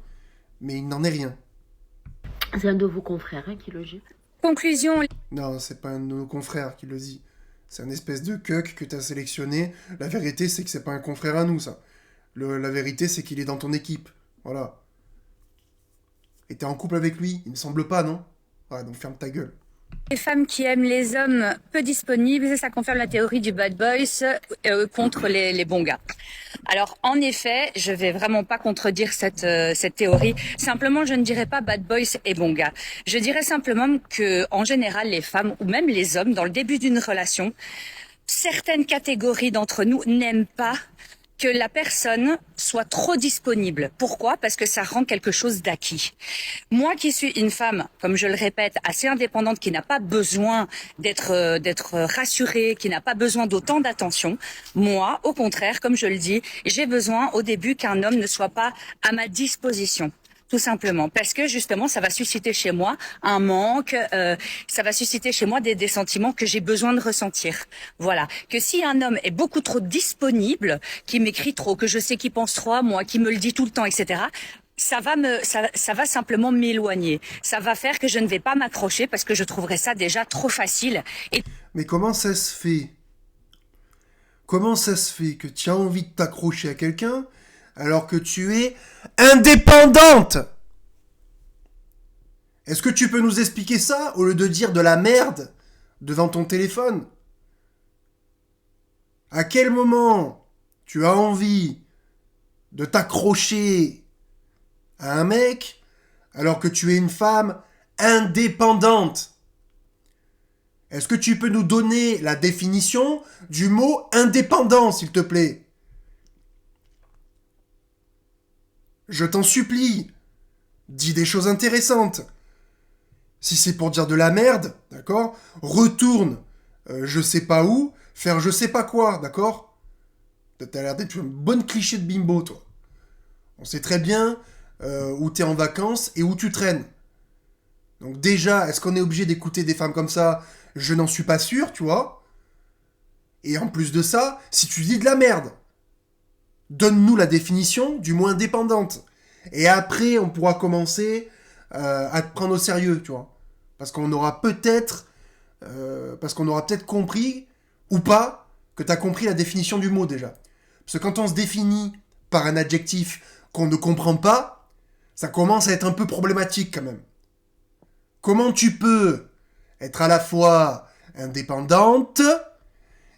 mais il n'en est rien. C'est un de vos confrères qui le dit. Conclusion. Non, c'est pas un de nos confrères qui le dit. C'est un espèce de cuck que t'as sélectionné. La vérité, c'est que c'est pas un confrère à nous, ça. La vérité, c'est qu'il est dans ton équipe. Voilà. Et t'es en couple avec lui, il me semble pas, non? Ouais, donc ferme ta gueule. Les femmes qui aiment les hommes peu disponibles, ça confirme la théorie du bad boys contre les bons gars. Alors, en effet, je vais vraiment pas contredire cette théorie. Simplement, je ne dirais pas bad boys et bons gars. Je dirais simplement que, en général, les femmes ou même les hommes, dans le début d'une relation, certaines catégories d'entre nous n'aiment pas que la personne soit trop disponible. Pourquoi? Parce que ça rend quelque chose d'acquis. Moi qui suis une femme, comme je le répète, assez indépendante, qui n'a pas besoin d'être rassurée, qui n'a pas besoin d'autant d'attention, moi, au contraire, comme je le dis, j'ai besoin au début qu'un homme ne soit pas à ma disposition. Tout simplement, parce que justement, ça va susciter chez moi un manque, ça va susciter chez moi des sentiments que j'ai besoin de ressentir. Voilà. Que si un homme est beaucoup trop disponible, qui m'écrit trop, que je sais qu'il pense trop à moi, qui me le dit tout le temps, etc., ça va simplement m'éloigner. Ça va faire que je ne vais pas m'accrocher parce que je trouverais ça déjà trop facile. Mais comment ça se fait? Comment ça se fait que tu as envie de t'accrocher à quelqu'un alors que tu es indépendante? Est-ce que tu peux nous expliquer ça au lieu de dire de la merde devant ton téléphone? À quel moment tu as envie de t'accrocher à un mec alors que tu es une femme indépendante? Est-ce que tu peux nous donner la définition du mot indépendant, s'il te plaît? Je t'en supplie, dis des choses intéressantes. Si c'est pour dire de la merde, d'accord, retourne, je sais pas où, faire je sais pas quoi, d'accord? T'as l'air d'être une bonne cliché de bimbo, toi. On sait très bien où t'es en vacances et où tu traînes. Donc déjà, est-ce qu'on est obligé d'écouter des femmes comme ça? Je n'en suis pas sûr, tu vois. Et en plus de ça, si tu dis de la merde, donne-nous la définition du mot indépendante. Et après, on pourra commencer à te prendre au sérieux, tu vois. Parce qu'on aura peut-être compris, ou pas, que tu as compris la définition du mot déjà. Parce que quand on se définit par un adjectif qu'on ne comprend pas, ça commence à être un peu problématique quand même. Comment tu peux être à la fois indépendante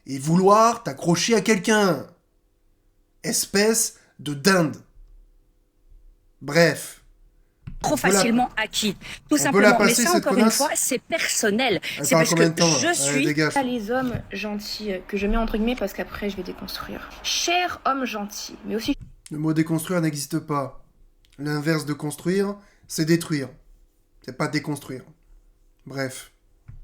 et vouloir t'accrocher à quelqu'un? Espèce de dinde. Bref. trop On peut la- facilement acquis. Tout On peut la simplement. Mais passer, ça, cette encore une connasse fois, c'est personnel. Elle C'est parle parce combien de que temps, là je Allez, suis dégage. Pas les hommes gentils que je mets entre guillemets parce qu'après je vais déconstruire. Cher homme gentil, mais aussi Le mot déconstruire n'existe pas. L'inverse de construire, c'est détruire. C'est pas déconstruire. Bref.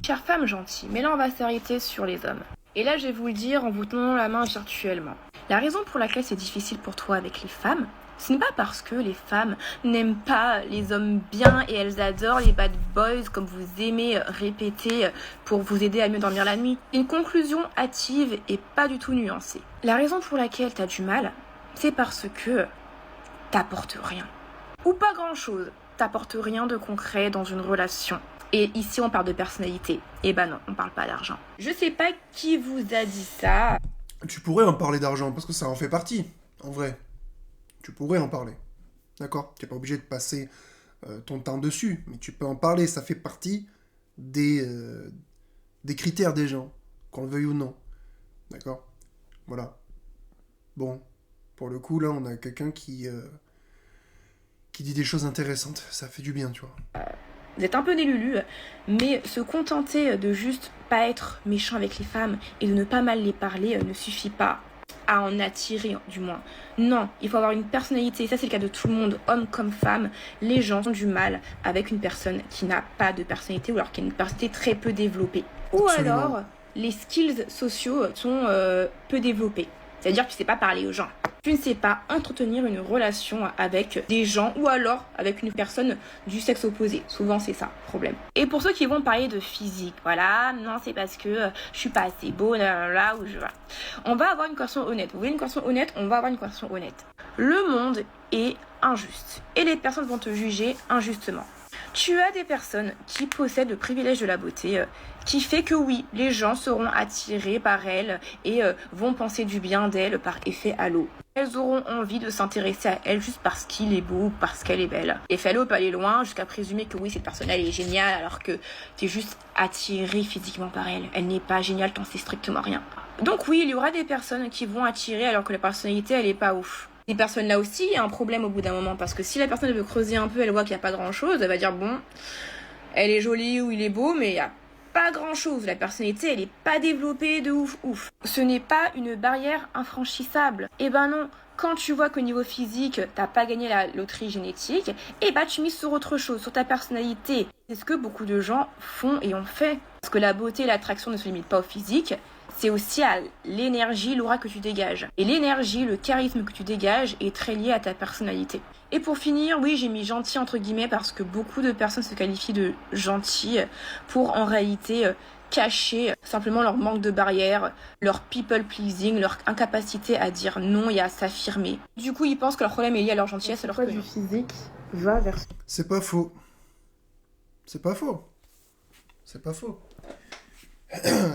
chère femme gentille. Mais là on va s'arrêter sur les hommes. Et là je vais vous le dire en vous tenant la main virtuellement. La raison pour laquelle c'est difficile pour toi avec les femmes, ce n'est pas parce que les femmes n'aiment pas les hommes bien et elles adorent les bad boys comme vous aimez répéter pour vous aider à mieux dormir la nuit. Une conclusion hâtive et pas du tout nuancée. La raison pour laquelle t'as du mal, c'est parce que t'apportes rien. Ou pas grand chose. T'apportes rien de concret dans une relation. Et ici on parle de personnalité. Eh ben non, on parle pas d'argent. Je sais pas qui vous a dit ça. Tu pourrais en parler d'argent, parce que ça en fait partie, en vrai. Tu pourrais en parler. D'accord? Tu n'es pas obligé de passer ton temps dessus, mais tu peux en parler, ça fait partie des critères des gens, qu'on le veuille ou non. D'accord? Voilà. Bon, pour le coup, là, on a quelqu'un qui dit des choses intéressantes. Ça fait du bien, tu vois. Vous êtes un peu des lulus, mais se contenter de juste pas être méchant avec les femmes et de ne pas mal les parler ne suffit pas à en attirer, du moins. Non, il faut avoir une personnalité, ça c'est le cas de tout le monde, homme comme femme. Les gens ont du mal avec une personne qui n'a pas de personnalité ou alors qui a une personnalité très peu développée. Ou Absolument. alors, les skills sociaux sont peu développés. C'est-à-dire que tu sais pas parler aux gens. Tu ne sais pas entretenir une relation avec des gens ou alors avec une personne du sexe opposé. Souvent, c'est ça, le problème. Et pour ceux qui vont parler de physique, voilà, non, c'est parce que je suis pas assez beau, là, où je vais. On va avoir une conversation honnête. Vous voulez une conversation honnête? On va avoir une conversation honnête. Le monde est injuste et les personnes vont te juger injustement. Tu as des personnes qui possèdent le privilège de la beauté, qui fait que oui, les gens seront attirés par elles et vont penser du bien d'elles par effet halo. Elles auront envie de s'intéresser à elle juste parce qu'il est beau ou parce qu'elle est belle. Effet halo peut aller loin jusqu'à présumer que oui, cette personne elle est géniale alors que t'es juste attiré physiquement par elle. Elle n'est pas géniale, t'en sais strictement rien. Donc oui, il y aura des personnes qui vont attirer alors que la personnalité elle est pas ouf. Ces personnes-là aussi, il y a un problème au bout d'un moment, parce que si la personne veut creuser un peu, elle voit qu'il n'y a pas grand-chose, elle va dire, bon, elle est jolie ou il est beau, mais il n'y a pas grand-chose. La personnalité, elle n'est pas développée de ouf. Ce n'est pas une barrière infranchissable. Eh ben non, quand tu vois qu'au niveau physique, t'as pas gagné la loterie génétique, eh ben tu mises sur autre chose, sur ta personnalité. C'est ce que beaucoup de gens font et ont fait. Parce que la beauté et l'attraction ne se limitent pas au physique, c'est aussi à l'énergie, l'aura que tu dégages. Et l'énergie, le charisme que tu dégages est très lié à ta personnalité. Et pour finir, oui, j'ai mis gentil entre guillemets parce que beaucoup de personnes se qualifient de gentil pour en réalité cacher simplement leur manque de barrière, leur people pleasing, leur incapacité à dire non et à s'affirmer. Du coup, ils pensent que leur problème est lié à leur gentillesse alors que du physique va vers C'est pas faux. C'est pas faux. C'est pas faux.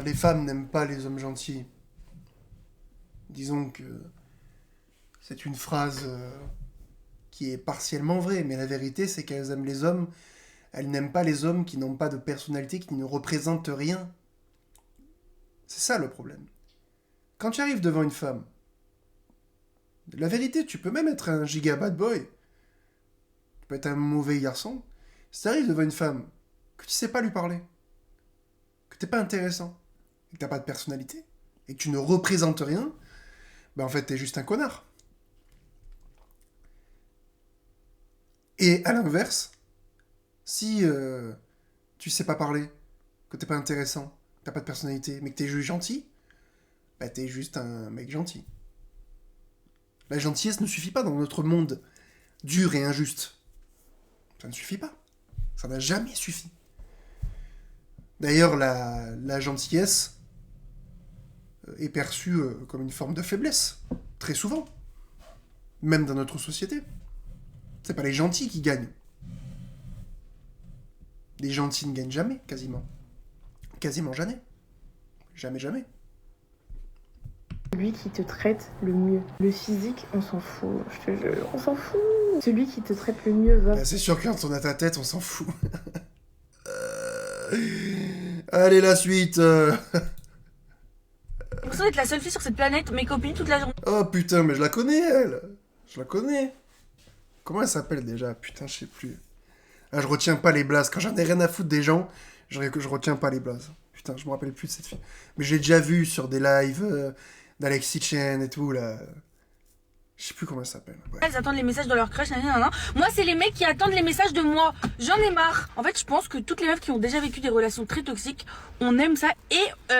Les femmes n'aiment pas les hommes gentils. Disons que c'est une phrase qui est partiellement vraie, mais la vérité c'est qu'elles aiment les hommes, elles n'aiment pas les hommes qui n'ont pas de personnalité, qui ne représentent rien. C'est ça le problème. Quand tu arrives devant une femme, la vérité, tu peux même être un giga bad boy, tu peux être un mauvais garçon, si tu arrives devant une femme, que tu sais pas lui parler, que t'es pas intéressant, et que t'as pas de personnalité, et que tu ne représentes rien, ben en fait t'es juste un connard. Et à l'inverse, si tu sais pas parler, que t'es pas intéressant, que t'as pas de personnalité, mais que t'es juste gentil, ben t'es juste un mec gentil. La gentillesse ne suffit pas dans notre monde dur et injuste. Ça ne suffit pas. Ça n'a jamais suffi. D'ailleurs, la gentillesse est perçue comme une forme de faiblesse, très souvent, même dans notre société. C'est pas les gentils qui gagnent. Les gentils ne gagnent jamais, quasiment. Quasiment jamais. Jamais, jamais. Celui qui te traite le mieux. Le physique, on s'en fout, je te jure, on s'en fout. Celui qui te traite le mieux va... Ben, c'est sûr que quand on a ta tête, on s'en fout. Allez, la suite. J'ai l'impression d'être la seule fille sur cette planète, mes copines toute la journée. Oh putain, mais je la connais, elle. Je la connais. Comment elle s'appelle déjà? Putain, je sais plus. Ah, je retiens pas les blazes. Quand j'en ai rien à foutre des gens, je retiens pas les blazes. Putain, je me rappelle plus de cette fille. Mais j'ai déjà vu sur des lives d'Alexis Chen et tout, là. Je sais plus comment elle s'appelle. Ouais. Elles attendent les messages de leur crush, nanana. Moi, c'est les mecs qui attendent les messages de moi. J'en ai marre. En fait, je pense que toutes les meufs qui ont déjà vécu des relations très toxiques, on aime ça et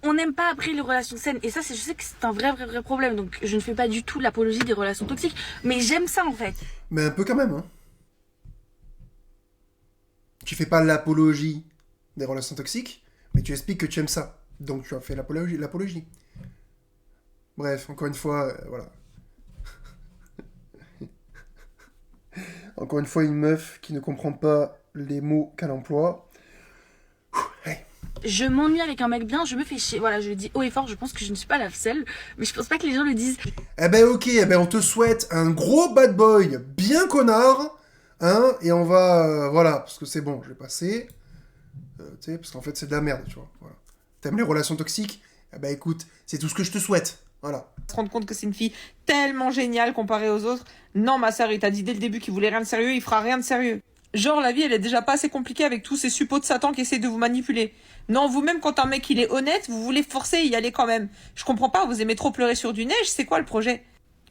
on n'aime pas après les relations saines. Et ça, je sais que c'est un vrai problème. Donc, je ne fais pas du tout l'apologie des relations toxiques, mais j'aime ça en fait. Mais un peu quand même, hein. Tu fais pas l'apologie des relations toxiques, mais tu expliques que tu aimes ça. Donc tu as fait l'apologie. Bref, encore une fois, voilà. Encore une fois, une meuf qui ne comprend pas les mots qu'elle emploie. Hey. Je m'ennuie avec un mec bien, je me fais chier. Voilà, je le dis haut et fort, je pense que je ne suis pas la seule, mais je pense pas que les gens le disent. Eh ben ok, on te souhaite un gros bad boy bien connard, hein, et on va... voilà, parce que c'est bon, je vais passer. Tu sais, parce qu'en fait c'est de la merde, tu vois. Voilà. T'aimes les relations toxiques? Eh ben écoute, c'est tout ce que je te souhaite. Voilà. Se rendre compte que c'est une fille tellement géniale comparée aux autres. Non, ma sœur, il t'a dit dès le début qu'il voulait rien de sérieux, il fera rien de sérieux. Genre, la vie, elle est déjà pas assez compliquée avec tous ces suppôts de Satan qui essaient de vous manipuler. Non, vous-même, quand un mec, il est honnête, vous voulez forcer et y aller quand même. Je comprends pas, vous aimez trop pleurer sur du neige, c'est quoi le projet?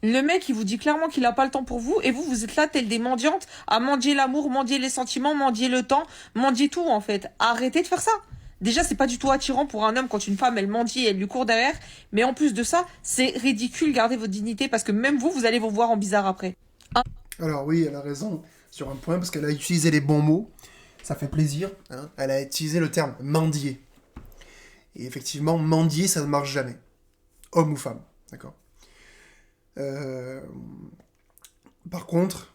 Le mec, il vous dit clairement qu'il a pas le temps pour vous, et vous êtes là, tel des mendiantes, à mendier l'amour, mendier les sentiments, mendier le temps, mendier tout, en fait. Arrêtez de faire ça. Déjà, c'est pas du tout attirant pour un homme quand une femme, elle mendie et elle lui court derrière. Mais en plus de ça, c'est ridicule, gardez votre dignité, parce que même vous allez vous voir en bizarre après. Alors oui, elle a raison sur un point, parce qu'elle a utilisé les bons mots. Ça fait plaisir, hein. Elle a utilisé le terme mendier. Et effectivement, mendier, ça ne marche jamais. Homme ou femme, d'accord. Par contre,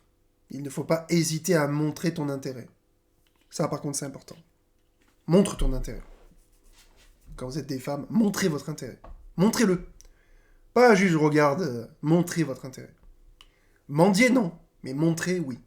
il ne faut pas hésiter à montrer ton intérêt. Ça, par contre, c'est important. Montre ton intérêt. Quand vous êtes des femmes, montrez votre intérêt. Montrez-le. Pas juste je regarde, montrez votre intérêt. Mendier, non. Mais montrez, oui.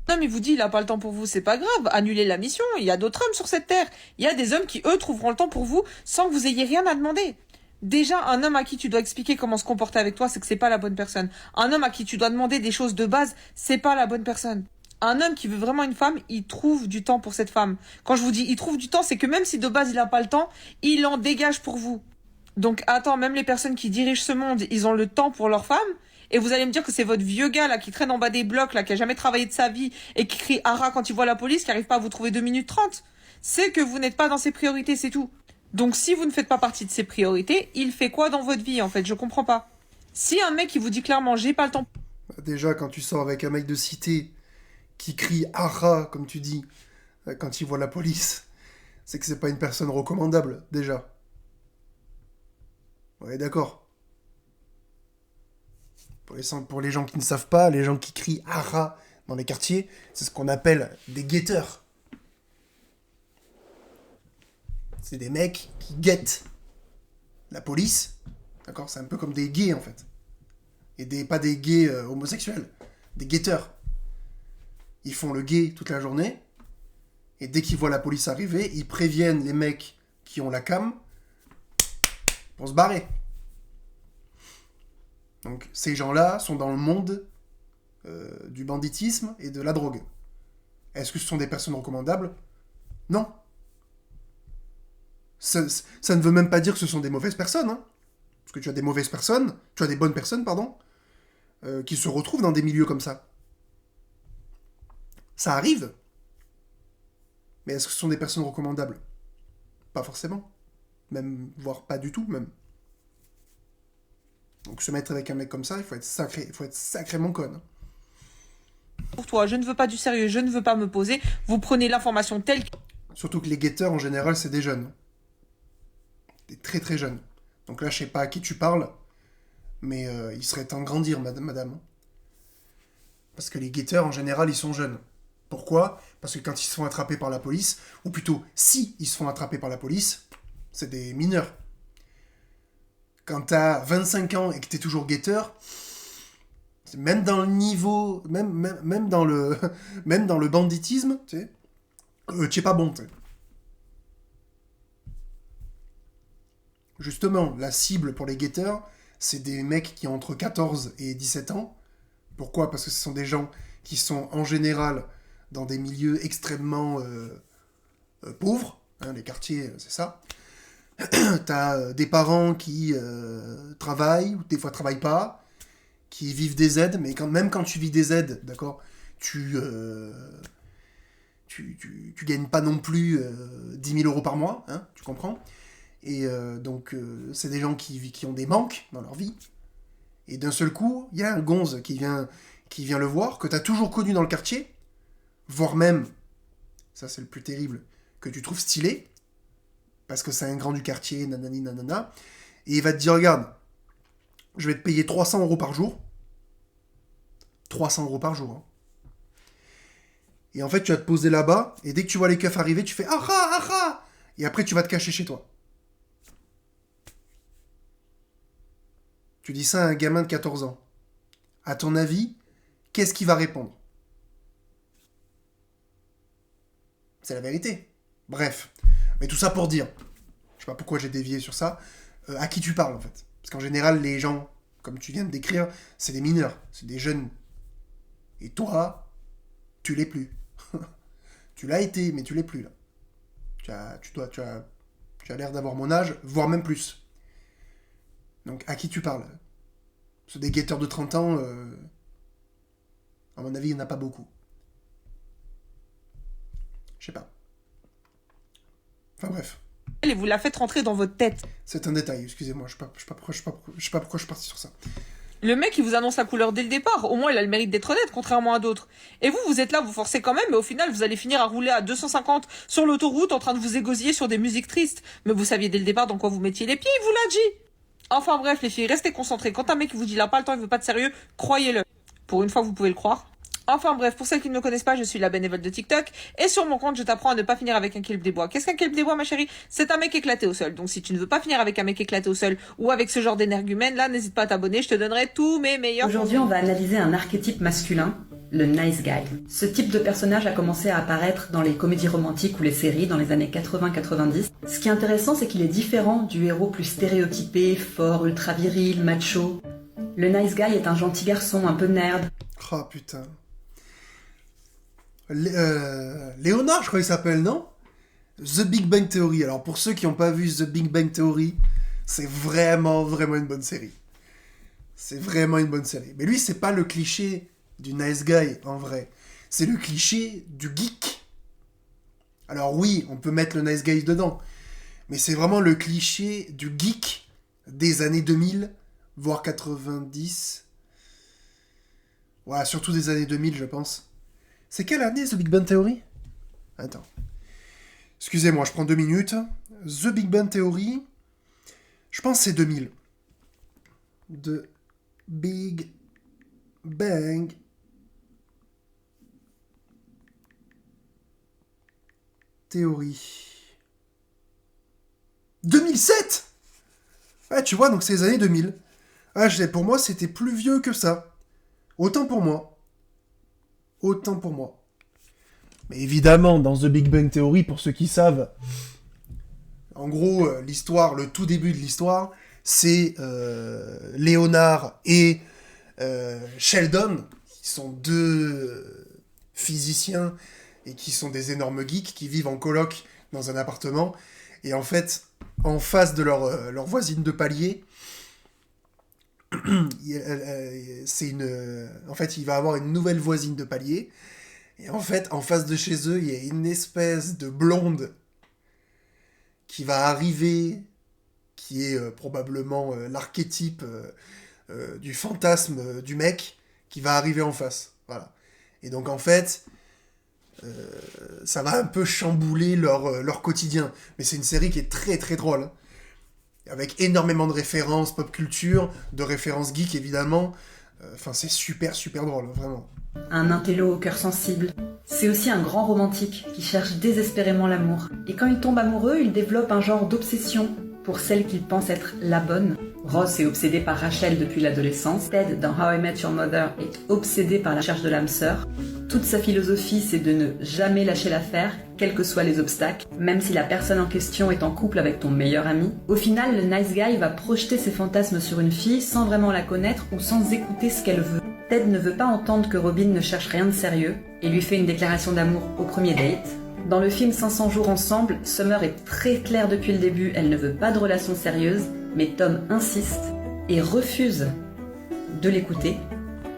Non, mais il vous dit, il a pas le temps pour vous, c'est pas grave. Annulez la mission. Il y a d'autres hommes sur cette terre. Il y a des hommes qui, eux, trouveront le temps pour vous sans que vous ayez rien à demander. Déjà, un homme à qui tu dois expliquer comment se comporter avec toi, c'est que c'est pas la bonne personne. Un homme à qui tu dois demander des choses de base, c'est pas la bonne personne. Un homme qui veut vraiment une femme, il trouve du temps pour cette femme. Quand je vous dis il trouve du temps, c'est que même si de base il a pas le temps, il en dégage pour vous. Donc attends, même les personnes qui dirigent ce monde, ils ont le temps pour leur femme. Et vous allez me dire que c'est votre vieux gars là qui traîne en bas des blocs là, qui a jamais travaillé de sa vie et qui crie hara quand il voit la police, qui arrive pas à vous trouver 2 minutes 30. C'est que vous n'êtes pas dans ses priorités, c'est tout. Donc si vous ne faites pas partie de ses priorités, il fait quoi dans votre vie en fait? Je comprends pas. Si un mec qui vous dit clairement j'ai pas le temps. Déjà, quand tu sors avec un mec de cité qui crie « Ara », comme tu dis, quand il voit la police, c'est que c'est pas une personne recommandable, déjà. Ouais, d'accord. Pour les gens qui ne savent pas, les gens qui crient « Ara » dans les quartiers, c'est ce qu'on appelle des guetteurs. C'est des mecs qui guettent la police, d'accord? C'est un peu comme des gays, en fait. Et pas des gays homosexuels, des guetteurs. Ils font le guet toute la journée, et dès qu'ils voient la police arriver, ils préviennent les mecs qui ont la cam pour se barrer. Donc ces gens-là sont dans le monde du banditisme et de la drogue. Est-ce que ce sont des personnes recommandables? Non. Ça ne veut même pas dire que ce sont des mauvaises personnes, hein. Parce que tu as des mauvaises personnes, tu as des bonnes personnes, pardon, qui se retrouvent dans des milieux comme ça. Ça arrive. Mais est-ce que ce sont des personnes recommandables? Pas forcément. Même, voire pas du tout, même. Donc se mettre avec un mec comme ça, il faut être sacrément conne. Pour toi, je ne veux pas du sérieux, je ne veux pas me poser. Vous prenez l'information telle que... Surtout que les guetteurs, en général, c'est des jeunes. Des très très jeunes. Donc là, je sais pas à qui tu parles, mais il serait temps de grandir, madame. Parce que les guetteurs, en général, ils sont jeunes. Pourquoi? Parce que quand ils se font attraper par la police, ou plutôt, si ils se font attraper par la police, c'est des mineurs. Quand t'as 25 ans et que t'es toujours guetteur, même dans le niveau, même dans le banditisme, tu sais, tu es pas bon, tu sais. Justement, la cible pour les guetteurs, c'est des mecs qui ont entre 14 et 17 ans, Pourquoi? Parce que ce sont des gens qui sont en général dans des milieux extrêmement pauvres. Hein, les quartiers, c'est ça. T'as des parents qui travaillent, ou des fois travaillent pas, qui vivent des aides, mais même quand tu vis des aides, d'accord, tu gagnes pas non plus 10 000 euros par mois, hein, tu comprends? Et donc, c'est des gens qui ont des manques dans leur vie. Et d'un seul coup, il y a un gonze qui vient le voir, que tu as toujours connu dans le quartier, voire même, ça c'est le plus terrible, que tu trouves stylé, parce que c'est un grand du quartier, nanani nanana, et il va te dire, regarde, je vais te payer 300 euros par jour. 300 euros par jour, hein. Et en fait, tu vas te poser là-bas, et dès que tu vois les keufs arriver, tu fais « Ah ah ah ah !» Et après, tu vas te cacher chez toi. Tu dis ça à un gamin de 14 ans. À ton avis, qu'est-ce qu'il va répondre? C'est la vérité. Bref. Mais tout ça pour dire, je sais pas pourquoi j'ai dévié sur ça, à qui tu parles en fait. Parce qu'en général, les gens, comme tu viens de décrire, c'est des mineurs, c'est des jeunes. Et toi, tu l'es plus. Tu l'as été, mais tu l'es plus là. Tu as l'air d'avoir mon âge, voire même plus. Donc, à qui tu parles? C'est des guetteurs de 30 ans, à mon avis, il n'y en a pas beaucoup. Je sais pas. Enfin bref. Et vous la faites rentrer dans votre tête. C'est un détail, excusez-moi, je sais pas pourquoi je suis parti sur ça. Le mec, il vous annonce la couleur dès le départ. Au moins, il a le mérite d'être honnête, contrairement à d'autres. Et vous êtes là, vous forcez quand même, mais au final, vous allez finir à rouler à 250 sur l'autoroute en train de vous égosiller sur des musiques tristes. Mais vous saviez dès le départ dans quoi vous mettiez les pieds, il vous l'a dit. Enfin bref, les filles, restez concentrées. Quand un mec vous dit il a pas le temps, il veut pas de sérieux, croyez-le. Pour une fois, vous pouvez le croire. Enfin bref, pour celles qui ne me connaissent pas, je suis la bénévole de TikTok. Et sur mon compte, je t'apprends à ne pas finir avec un kelp des bois. Qu'est-ce qu'un kelp des bois, ma chérie? C'est un mec éclaté au sol. Donc si tu ne veux pas finir avec un mec éclaté au sol ou avec ce genre d'énergumène, là, n'hésite pas à t'abonner. Je te donnerai tous mes meilleurs Aujourd'hui, on va analyser un archétype masculin, le nice guy. Ce type de personnage a commencé à apparaître dans les comédies romantiques ou les séries dans les années 80-90. Ce qui est intéressant, c'est qu'il est différent du héros plus stéréotypé, fort, ultra viril, macho. Le nice guy est un gentil garçon, un peu nerd. Oh putain. Léonard, je crois qu'il s'appelle, non? The Big Bang Theory. Alors pour ceux qui n'ont pas vu The Big Bang Theory, c'est vraiment une bonne série. C'est vraiment une bonne série. Mais lui, c'est pas le cliché du nice guy, en vrai. C'est le cliché du geek. Alors oui, on peut mettre le nice guy dedans. Mais c'est vraiment le cliché du geek des années 2000, voire 90. Ouais, surtout des années 2000, je pense. C'est quelle année, The Big Bang Theory? Attends. Excusez-moi, je prends 2 minutes. The Big Bang Theory, je pense que c'est 2000. The Big Bang Theory. 2007! Ouais, tu vois, donc c'est les années 2000. Ah, pour moi, c'était plus vieux que ça. Autant pour moi. Autant pour moi. Mais évidemment, dans The Big Bang Theory, pour ceux qui savent, en gros, l'histoire, le tout début de l'histoire, c'est Léonard et Sheldon, qui sont deux physiciens et qui sont des énormes geeks, qui vivent en coloc dans un appartement. Et en fait, en face de leur voisine de palier, en fait, il va avoir une nouvelle voisine de palier. Et en fait, en face de chez eux, il y a une espèce de blonde qui va arriver, qui est probablement l'archétype du fantasme du mec, qui va arriver en face. Voilà. Et donc, en fait, ça va un peu chambouler leur quotidien. Mais c'est une série qui est très très drôle, hein. Avec énormément de références pop culture, de références geek évidemment. Enfin, c'est super drôle, vraiment. Un intello au cœur sensible. C'est aussi un grand romantique qui cherche désespérément l'amour. Et quand il tombe amoureux, il développe un genre d'obsession pour celle qu'il pense être la bonne. Ross est obsédé par Rachel depuis l'adolescence. Ted, dans How I Met Your Mother, est obsédé par la recherche de l'âme sœur. Toute sa philosophie, c'est de ne jamais lâcher l'affaire, quels que soient les obstacles, même si la personne en question est en couple avec ton meilleur ami. Au final, le nice guy va projeter ses fantasmes sur une fille sans vraiment la connaître ou sans écouter ce qu'elle veut. Ted ne veut pas entendre que Robin ne cherche rien de sérieux et lui fait une déclaration d'amour au premier date. Dans le film 500 jours ensemble, Summer est très claire depuis le début, elle ne veut pas de relation sérieuse, mais Tom insiste et refuse de l'écouter.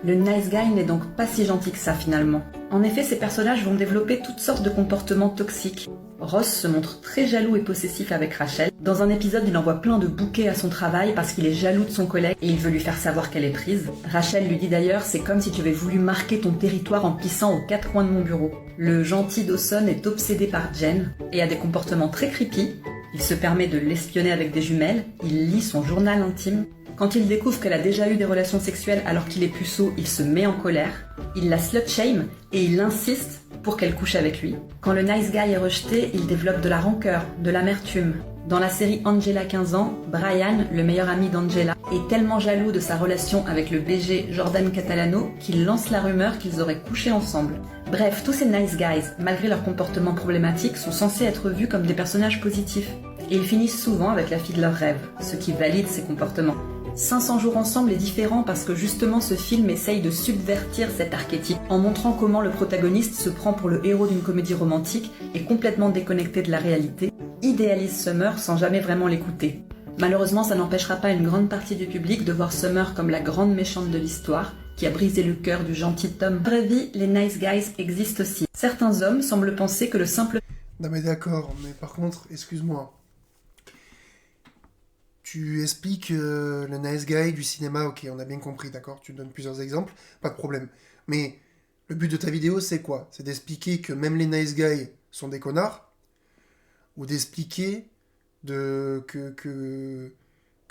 Le nice guy n'est donc pas si gentil que ça finalement. En effet, ces personnages vont développer toutes sortes de comportements toxiques. Ross se montre très jaloux et possessif avec Rachel. Dans un épisode, il envoie plein de bouquets à son travail parce qu'il est jaloux de son collègue et il veut lui faire savoir qu'elle est prise. Rachel lui dit d'ailleurs « C'est comme si tu avais voulu marquer ton territoire en pissant aux 4 coins de mon bureau ». Le gentil Dawson est obsédé par Jen et a des comportements très creepy. Il se permet de l'espionner avec des jumelles, il lit son journal intime. Quand il découvre qu'elle a déjà eu des relations sexuelles alors qu'il est puceau, il se met en colère. Il la slut-shame et il insiste pour qu'elle couche avec lui. Quand le nice guy est rejeté, il développe de la rancœur, de l'amertume. Dans la série Angela 15 ans, Brian, le meilleur ami d'Angela, est tellement jaloux de sa relation avec le BG Jordan Catalano qu'il lance la rumeur qu'ils auraient couché ensemble. Bref, tous ces nice guys, malgré leur comportement problématique, sont censés être vus comme des personnages positifs. Et ils finissent souvent avec la fille de leurs rêves, ce qui valide ces comportements. 500 jours ensemble est différent parce que justement ce film essaye de subvertir cet archétype en montrant comment le protagoniste se prend pour le héros d'une comédie romantique et complètement déconnecté de la réalité, idéalise Summer sans jamais vraiment l'écouter. Malheureusement, ça n'empêchera pas une grande partie du public de voir Summer comme la grande méchante de l'histoire qui a brisé le cœur du gentil Tom. Dans la vraie vie, les nice guys existent aussi. Certains hommes semblent penser que le simple... Non mais d'accord, mais par contre, excuse-moi. Tu expliques le nice guy du cinéma, ok, on a bien compris, d'accord? Tu donnes plusieurs exemples, pas de problème. Mais le but de ta vidéo, c'est quoi? C'est d'expliquer que même les nice guys sont des connards? Ou d'expliquer que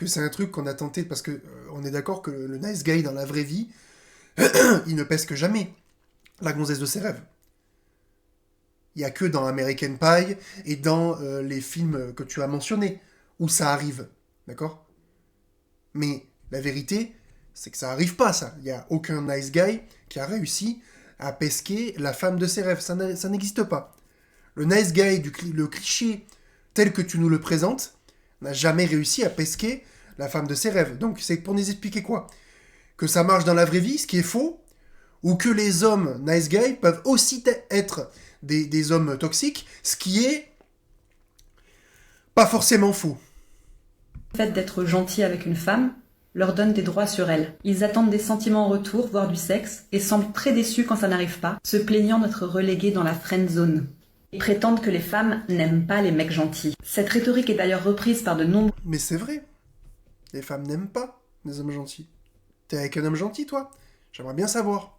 c'est un truc qu'on a tenté, parce que on est d'accord que le nice guy dans la vraie vie, il ne pèse que jamais la gonzesse de ses rêves. Il n'y a que dans American Pie et dans les films que tu as mentionnés où ça arrive. D'accord? Mais la vérité, c'est que ça arrive pas, ça. Il n'y a aucun nice guy qui a réussi à pesquer la femme de ses rêves. Ça n'existe pas. Le nice guy, le cliché tel que tu nous le présentes, n'a jamais réussi à pesquer la femme de ses rêves. Donc c'est pour nous expliquer quoi? Que ça marche dans la vraie vie, ce qui est faux, ou que les hommes nice guy peuvent aussi être des hommes toxiques, ce qui est pas forcément faux. Le fait d'être gentil avec une femme leur donne des droits sur elle. Ils attendent des sentiments en retour, voire du sexe, et semblent très déçus quand ça n'arrive pas, se plaignant d'être relégués dans la friend zone. Ils prétendent que les femmes n'aiment pas les mecs gentils. Cette rhétorique est d'ailleurs reprise par de nombreux... Mais c'est vrai. Les femmes n'aiment pas les hommes gentils. T'es avec un homme gentil, toi? J'aimerais bien savoir.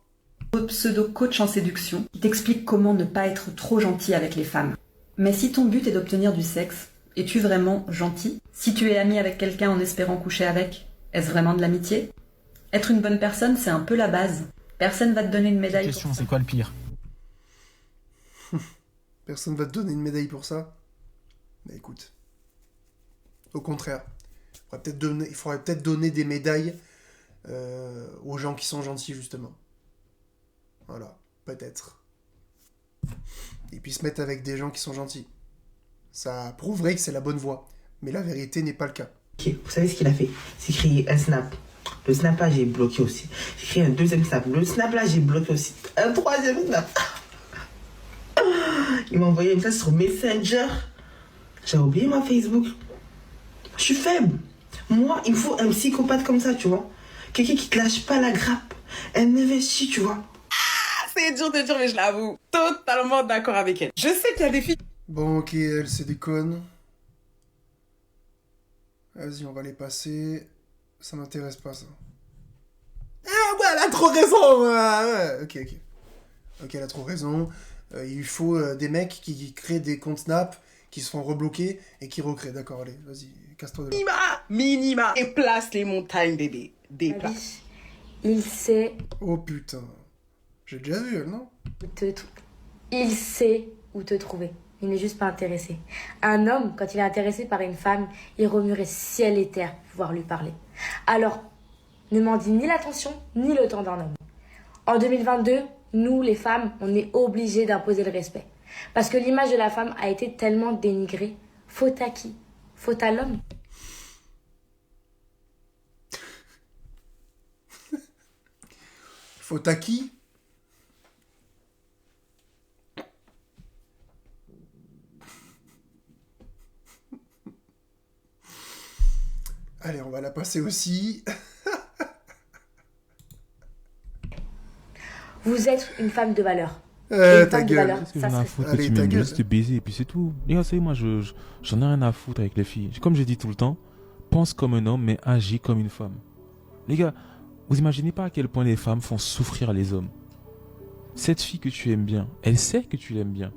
Pseudo-coach en séduction qui t'expliquent comment ne pas être trop gentil avec les femmes. Mais si ton but est d'obtenir du sexe, es-tu vraiment gentil? Si tu es ami avec quelqu'un en espérant coucher avec, est-ce vraiment de l'amitié? Être une bonne personne, c'est un peu la base. Personne va te donner une médaille. Question, c'est quoi le pire? Personne va te donner une médaille pour ça? Mais écoute. Au contraire. Il faudrait peut-être donner des médailles aux gens qui sont gentils, justement. Voilà, peut-être. Et puis se mettre avec des gens qui sont gentils. Ça prouverait que c'est la bonne voie. Mais la vérité n'est pas le cas. Ok, vous savez ce qu'il a fait? C'est créer un snap. Le snap là, j'ai bloqué aussi. J'ai créé un deuxième snap. Le snap là, j'ai bloqué aussi. Un troisième snap. Il m'a envoyé un message sur Messenger. J'ai oublié ma Facebook. Je suis faible. Moi, il me faut un psychopathe comme ça, tu vois. Quelqu'un qui te lâche pas la grappe. Un investi, tu vois. Ah, c'est dur de dire, mais je l'avoue. Totalement d'accord avec elle. Je sais qu'il y a des filles... Bon, ok, elle, c'est des connes. Vas-y, on va les passer. Ça m'intéresse pas, ça. Ah, ouais, elle a trop raison! Ouais, ok. Ok, elle a trop raison. Il faut des mecs qui créent des comptes Snap, qui se font rebloquer et qui recréent. D'accord, allez, vas-y, casse-toi de là. Minima. Déplace les montagnes, bébé. Déplace. Il sait... Oh putain. J'ai déjà vu, elle, non? Il sait où te trouver. Il n'est juste pas intéressé. Un homme, quand il est intéressé par une femme, il remuerait ciel et terre pour pouvoir lui parler. Alors, ne m'en dis ni l'attention, ni le temps d'un homme. En 2022, nous, les femmes, on est obligés d'imposer le respect. Parce que l'image de la femme a été tellement dénigrée. Faute à qui? Faute à l'homme. Faute à qui? Allez, on va la passer aussi. Vous êtes une femme de valeur. Ta femme de gueule. valeur, Qu'est-ce que ça j'en ai à serait foutre que Allez, tu ta m'aimes bien, gueule. juste te baiser et puis c'est tout. Les gars, vous savez, moi, j'en ai rien à foutre avec les filles. Comme j'ai dit tout le temps, pense comme un homme, mais agis comme une femme. Les gars, vous imaginez pas à quel point les femmes font souffrir les hommes. Cette fille que tu aimes bien, elle sait que tu l'aimes bien,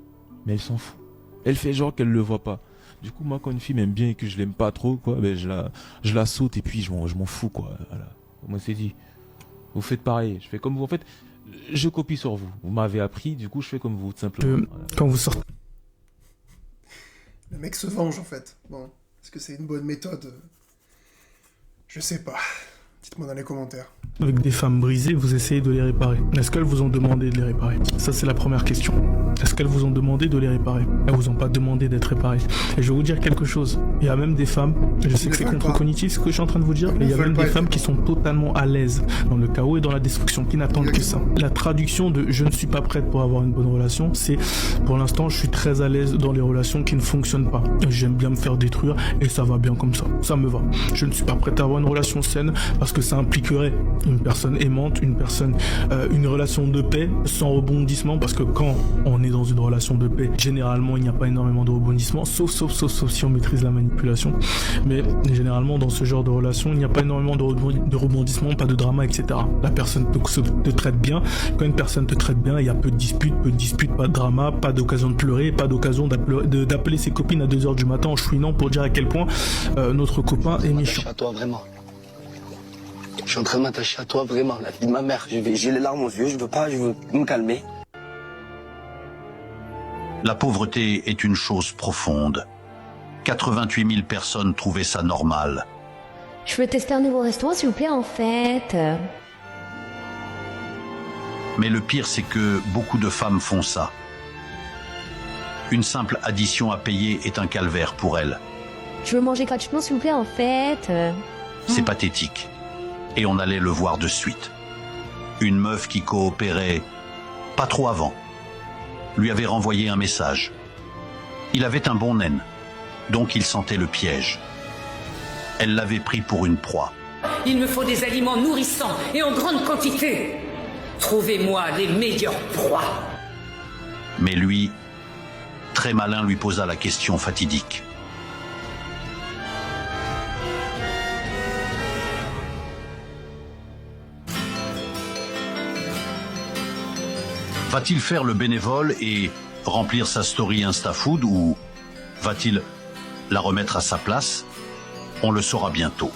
mais elle s'en fout. Elle fait genre qu'elle le voit pas. Du coup, moi, quand une fille m'aime bien et que je l'aime pas trop, quoi, ben je la saute et puis je m'en fous, quoi. Voilà. Moi, c'est dit. Vous faites pareil. Je fais comme vous. En fait, je copie sur vous. Vous m'avez appris, du coup, je fais comme vous, tout simplement. Voilà. Quand vous sortez... Le mec se venge, en fait. Bon, est-ce que c'est une bonne méthode? Je sais pas. Dites-moi dans les commentaires. avec des femmes brisées, vous essayez de les réparer. Est-ce qu'elles vous ont demandé de les réparer? Ça, c'est la première question. Est-ce qu'elles vous ont demandé de les réparer? Elles vous ont pas demandé d'être réparées. Et je vais vous dire quelque chose. Il y a même des femmes, je sais que c'est contre-cognitif ce que je suis en train de vous dire, mais il y a même des femmes qui sont totalement à l'aise dans le chaos et dans la destruction, qui n'attendent que ça. La traduction de « je ne suis pas prête pour avoir une bonne relation », c'est « pour l'instant, je suis très à l'aise dans les relations qui ne fonctionnent pas. J'aime bien me faire détruire et ça va bien comme ça. Ça me va. Je ne suis pas prête à avoir une relation saine parce que ça impliquerait une personne aimante, une relation de paix sans rebondissement, parce que quand on est dans une relation de paix, généralement il n'y a pas énormément de rebondissement, sauf si on maîtrise la manipulation. Mais généralement dans ce genre de relation, il n'y a pas énormément de rebondissement, pas de drama, etc. La personne te traite bien. Quand une personne te traite bien, il y a peu de disputes, pas de drama, pas d'occasion de pleurer, pas d'occasion d'appeler ses copines à 2h du matin en chouinant pour dire à quel point notre copain est méchant. À toi, vraiment. Je suis en train de m'attacher à toi, vraiment, la vie de ma mère. J'ai les larmes aux yeux, je veux me calmer. La pauvreté est une chose profonde. 88 000 personnes trouvaient ça normal. Je peux tester un nouveau restaurant, s'il vous plaît, en fait. Mais le pire, c'est que beaucoup de femmes font ça. Une simple addition à payer est un calvaire pour elles. Je veux manger gratuitement, s'il vous plaît, en fait. C'est pathétique. Et on allait le voir de suite. Une meuf qui coopérait pas trop avant lui avait renvoyé un message. Il avait un bon naine, donc il sentait le piège. Elle l'avait pris pour une proie. Il me faut des aliments nourrissants et en grande quantité. Trouvez-moi les meilleures proies. Mais lui, très malin, lui posa la question fatidique. Va-t-il faire le bénévole et remplir sa story InstaFood ou va-t-il la remettre à sa place? On le saura bientôt.